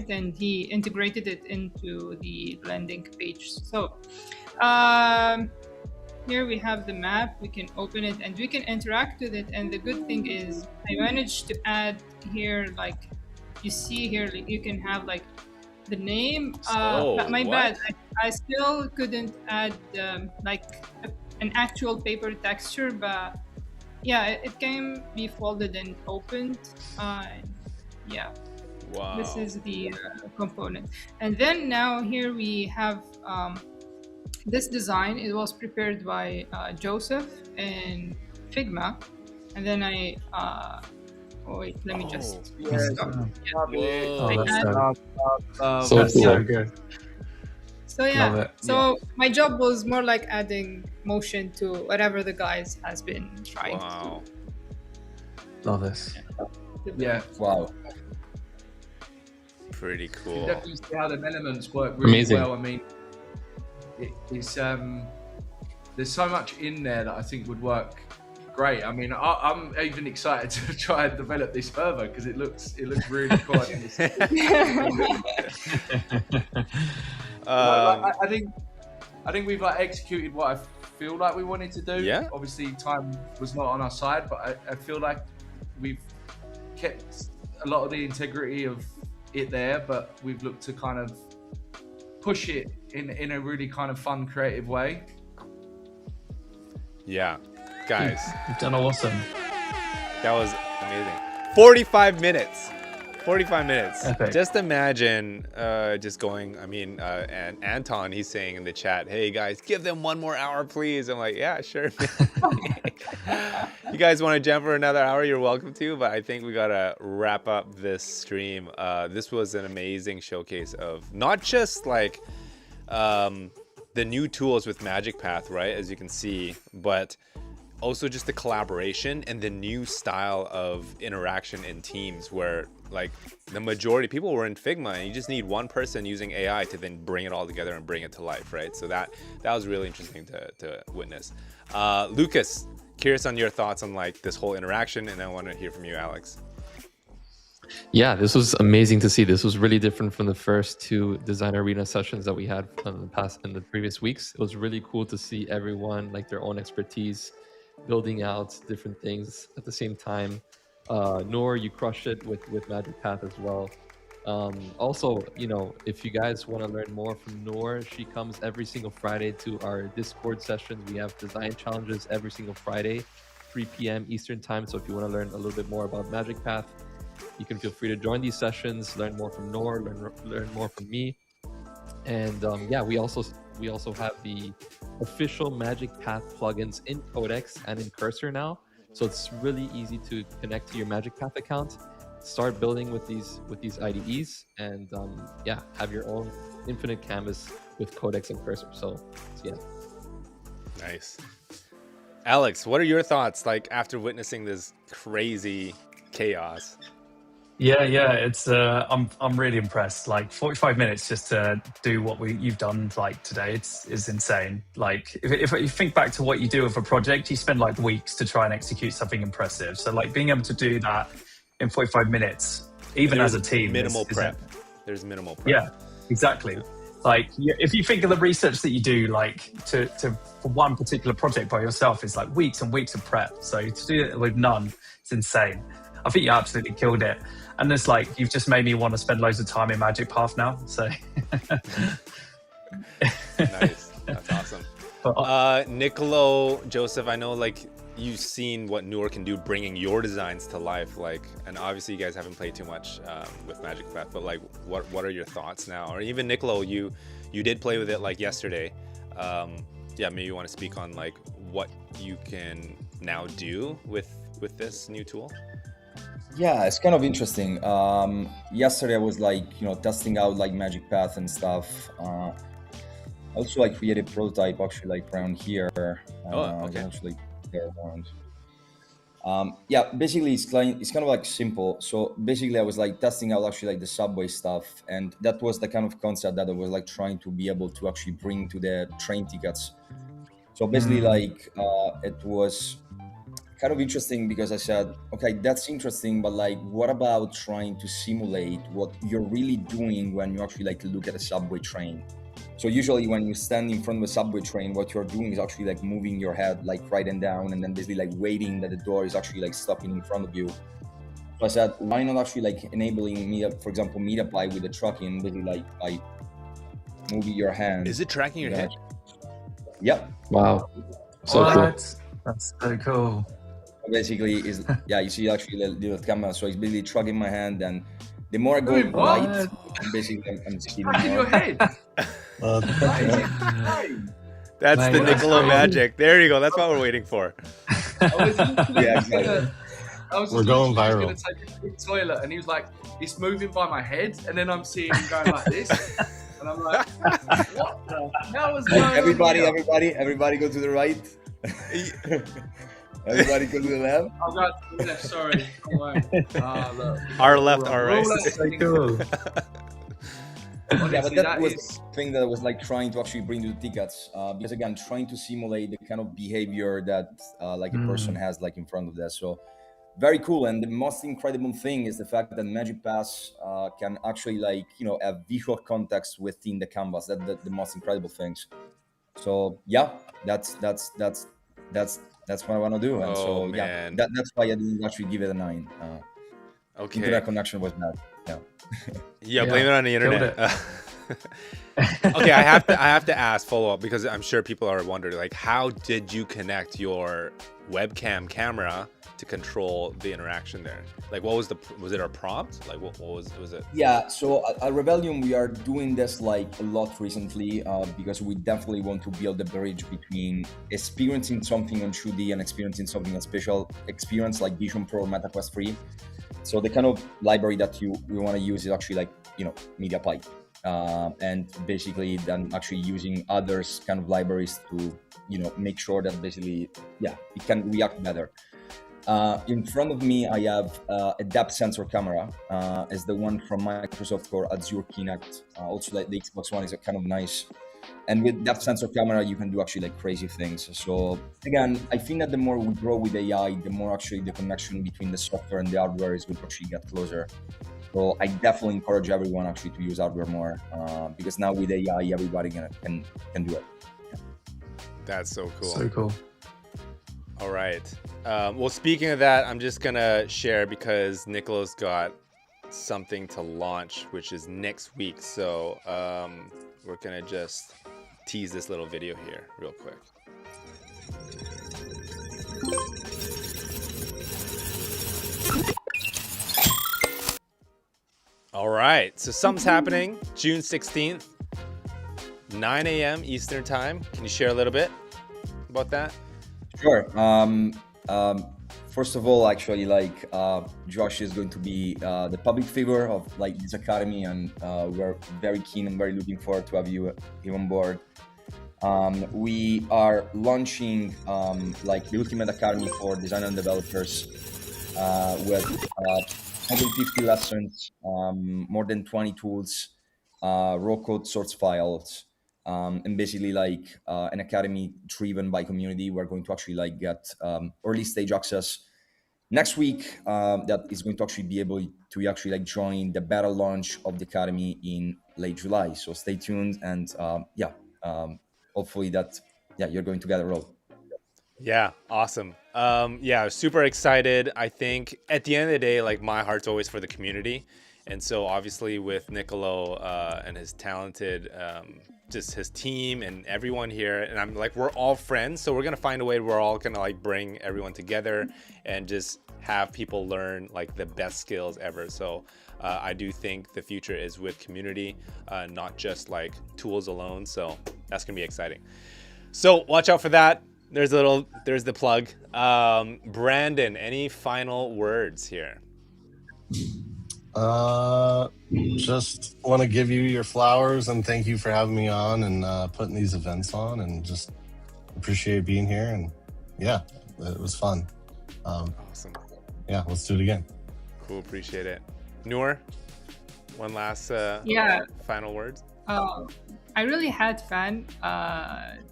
and he integrated it into the blending page. So here we have the map. We can open it and we can interact with it. And the good thing is I managed to add here, like you see here, like you can have like the name, but my bad, I still couldn't add an actual paper texture, but yeah, it can be folded and opened. Wow. This is the component. And then now here we have this design. It was prepared by Joseph in Figma, and then I wait, let me just stop. So good. So yeah, so my job was more like adding motion to whatever the guys has been trying to do. Love this. Yeah. Wow. Pretty cool. You definitely see how the elements work really well. I mean, it's there's so much in there that I think would work great. I mean, I'm even excited to try and develop this further because it looks really cool. I think I think we've like executed what I feel like we wanted to do. Yeah. Obviously, time was not on our side, but I feel like we've kept a lot of the integrity of it there, but we've looked to kind of push it in a really kind of fun, creative way. Yeah, guys, You've done awesome. that was amazing. 45 minutes. 45 minutes. Epic. Just imagine just going, and Anton, he's saying in the chat, hey guys, give them 1 more hour, please. I'm like, yeah, sure. You guys want to jump for another hour, you're welcome to, but I think we got to wrap up this stream. This was an amazing showcase of not just like the new tools with MagicPath, right, as you can see, but also just the collaboration and the new style of interaction in teams where like the majority people were in Figma and you just need one person using AI to then bring it all together and bring it to life, right? So that was really interesting to witness. Lukas, curious on your thoughts on like this whole interaction, and I want to hear from you, Alex. Yeah, this was amazing to see. This was really different from the first 2 design arena sessions that we had in the previous weeks. It was really cool to see everyone like their own expertise building out different things at the same time. Noor, you crushed it with MagicPath as well. Also, you know, if you guys want to learn more from Noor, she comes every single Friday to our Discord sessions. We have design challenges every single Friday, 3 p.m. Eastern time. So if you want to learn a little bit more about MagicPath, you can feel free to join these sessions, learn more from Noor, learn more from me. And yeah, we also have the official MagicPath plugins in Codex and in Cursor now. So it's really easy to connect to your MagicPath account, start building with these IDEs, and yeah, have your own infinite canvas with Codex and Cursor. So yeah. Nice. Alex, what are your thoughts like after witnessing this crazy chaos? Yeah, it's I'm really impressed. Like 45 minutes just to do what you've done like today, is insane. Like if you think back to what you do with a project, you spend like weeks to try and execute something impressive. So like being able to do that in 45 minutes, even as a team, minimal prep. There's minimal prep. Yeah, exactly. Like if you think of the research that you do, like to for one particular project by yourself, it's like weeks and weeks of prep. So to do it with none, it's insane. I think you absolutely killed it. And it's like, you've just made me want to spend loads of time in MagicPath now. So nice. That's awesome. Niccolo, Joseph, I know like you've seen what Noor can do bringing your designs to life. Like, and obviously you guys haven't played too much with MagicPath, but like what are your thoughts now? Or even Niccolo, you did play with it like yesterday. Yeah, maybe you want to speak on like what you can now do with this new tool. Yeah, it's kind of interesting. Yesterday I was like, testing out like MagicPath and stuff. I also like created a prototype actually like around here. Okay. Actually there around. Yeah, basically it's kind of like simple. So basically I was like testing out actually like the subway stuff, and that was the kind of concept that I was like trying to be able to actually bring to the train tickets. So basically like it was kind of interesting because I said, okay, that's interesting, but like, what about trying to simulate what you're really doing when you actually like look at a subway train? So usually when you stand in front of a subway train, what you're doing is actually like moving your head like right and down, and then basically like waiting that the door is actually like stopping in front of you. So I said, why not actually like enabling me, for example, meet apply with the tracking, basically like by moving your hand. Is it tracking your head? Yep. Wow. So cool. That's so cool. Basically is you see actually the little camera, so it's basically tracking my hand, and the more I go Wait, what? right, basically I'm skipping Tracking more. your head. That's Mate, the that's Niccolo crazy. magic. There you go. That's what we're waiting for. Yeah, exactly. We're going viral. Going to take a quick toilet, and he was like, "It's moving by my head," and then I'm seeing him going like this, and I'm like, "What the hell was going on here?" Everybody go to the right. Everybody go to the left. I'm going to the left. Sorry. Look. Our left, our right. So cool. Yeah, but Honestly, that was is- the thing that I was like trying to actually bring to the tickets, because again, trying to simulate the kind of behavior that like a person has like in front of that. So very cool. And the most incredible thing is the fact that MagicPath can actually like have visual context within the canvas. That's the most incredible things. So yeah, that's what I want to do. And so man. yeah, that's why I didn't actually give it a 9. Okay. Internet connection was bad. Yeah, blame it on the internet. Okay, I have to ask follow up, because I'm sure people are wondering, like, how did you connect your webcam camera to control the interaction there? Like, what was it a prompt? Like, what was it? Yeah, so at Rebellion we are doing this like a lot recently, because we definitely want to build a bridge between experiencing something on 2D and experiencing something a special experience like Vision Pro or MetaQuest 3. So the kind of library that we want to use is actually like, MediaPipe, and basically then actually using others kind of libraries to, make sure that basically, it can react better. In front of me, I have a depth sensor camera, as the one from Microsoft Core Azure Kinect. Also, like the Xbox One is a kind of nice. And with depth sensor camera, you can do actually like crazy things. So again, I think that the more we grow with AI, the more actually the connection between the software and the hardware is going to actually get closer. So I definitely encourage everyone actually to use hardware more, because now with AI, everybody can do it. That's so cool. So cool. All right. Well, speaking of that, I'm just going to share, because Niccolo's got something to launch, which is next week. So we're going to just tease this little video here real quick. All right. So something's happening June 16th, 9 a.m. Eastern time. Can you share a little bit about that? Sure. First of all, actually, like Josh is going to be the public figure of like this academy, and we're very keen and very looking forward to have you on board. We are launching like the Ultimate Academy for design and developers with 150 lessons, more than 20 tools, raw code source files. And basically like an academy driven by community. We're going to actually like get early stage access next week, that is going to actually be able to actually like join the beta launch of the academy in late July. So stay tuned, and hopefully that you're going to get a role. Yeah, awesome. Super excited. I think at the end of the day, like, my heart's always for the community. And so obviously with Niccolo and his talented, just his team and everyone here, and I'm like, we're all friends. So we're going to find a way we're all going to like bring everyone together and just have people learn like the best skills ever. So I do think the future is with community, not just like tools alone. So that's going to be exciting. So watch out for that. There's the plug. Brandon, any final words here? Just want to give you your flowers and thank you for having me on and putting these events on, and just appreciate being here. And yeah, it was fun. Awesome. Yeah, let's do it again. Cool, appreciate it. Noor, one last final words. I really had fun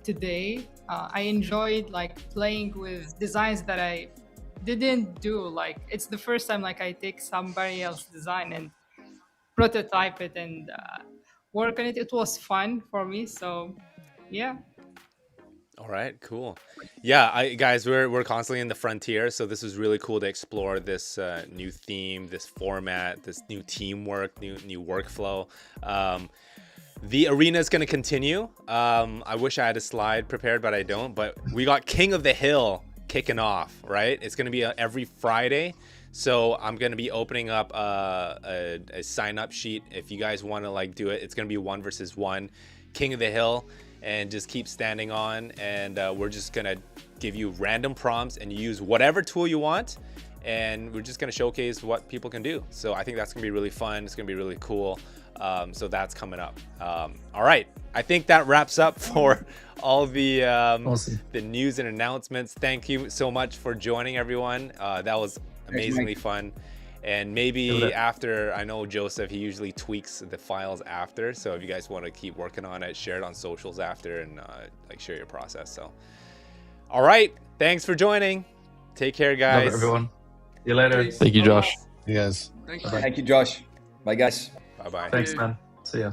today. I enjoyed like playing with designs that I didn't do. Like, it's the first time like I take somebody else's design and prototype it and work on it. It was fun for me. So yeah. All right, cool. Yeah, guys, we're constantly in the frontier, so this is really cool to explore this new theme, this format, this new teamwork, new workflow. The arena is going to continue. I wish I had a slide prepared, but I don't. But we got King of the Hill kicking off, right? It's going to be every Friday. So I'm going to be opening up a sign-up sheet. If you guys want to like do it, it's going to be 1 versus 1. King of the Hill, and just keep standing on. And we're just going to give you random prompts and use whatever tool you want. And we're just going to showcase what people can do. So I think that's going to be really fun. It's going to be really cool. So that's coming up. All right. I think that wraps up for all the Awesome. The news and announcements. Thank you so much for joining, everyone. That was amazingly fun. And maybe after, I know Joseph, he usually tweaks the files after. So if you guys want to keep working on it, share it on socials after, and like share your process. So, all right. Thanks for joining. Take care, guys. Love it, everyone. See you later. Thank you, Josh. You guys. Thank you, Josh. Bye, guys. Bye-bye. Thanks, man. See ya.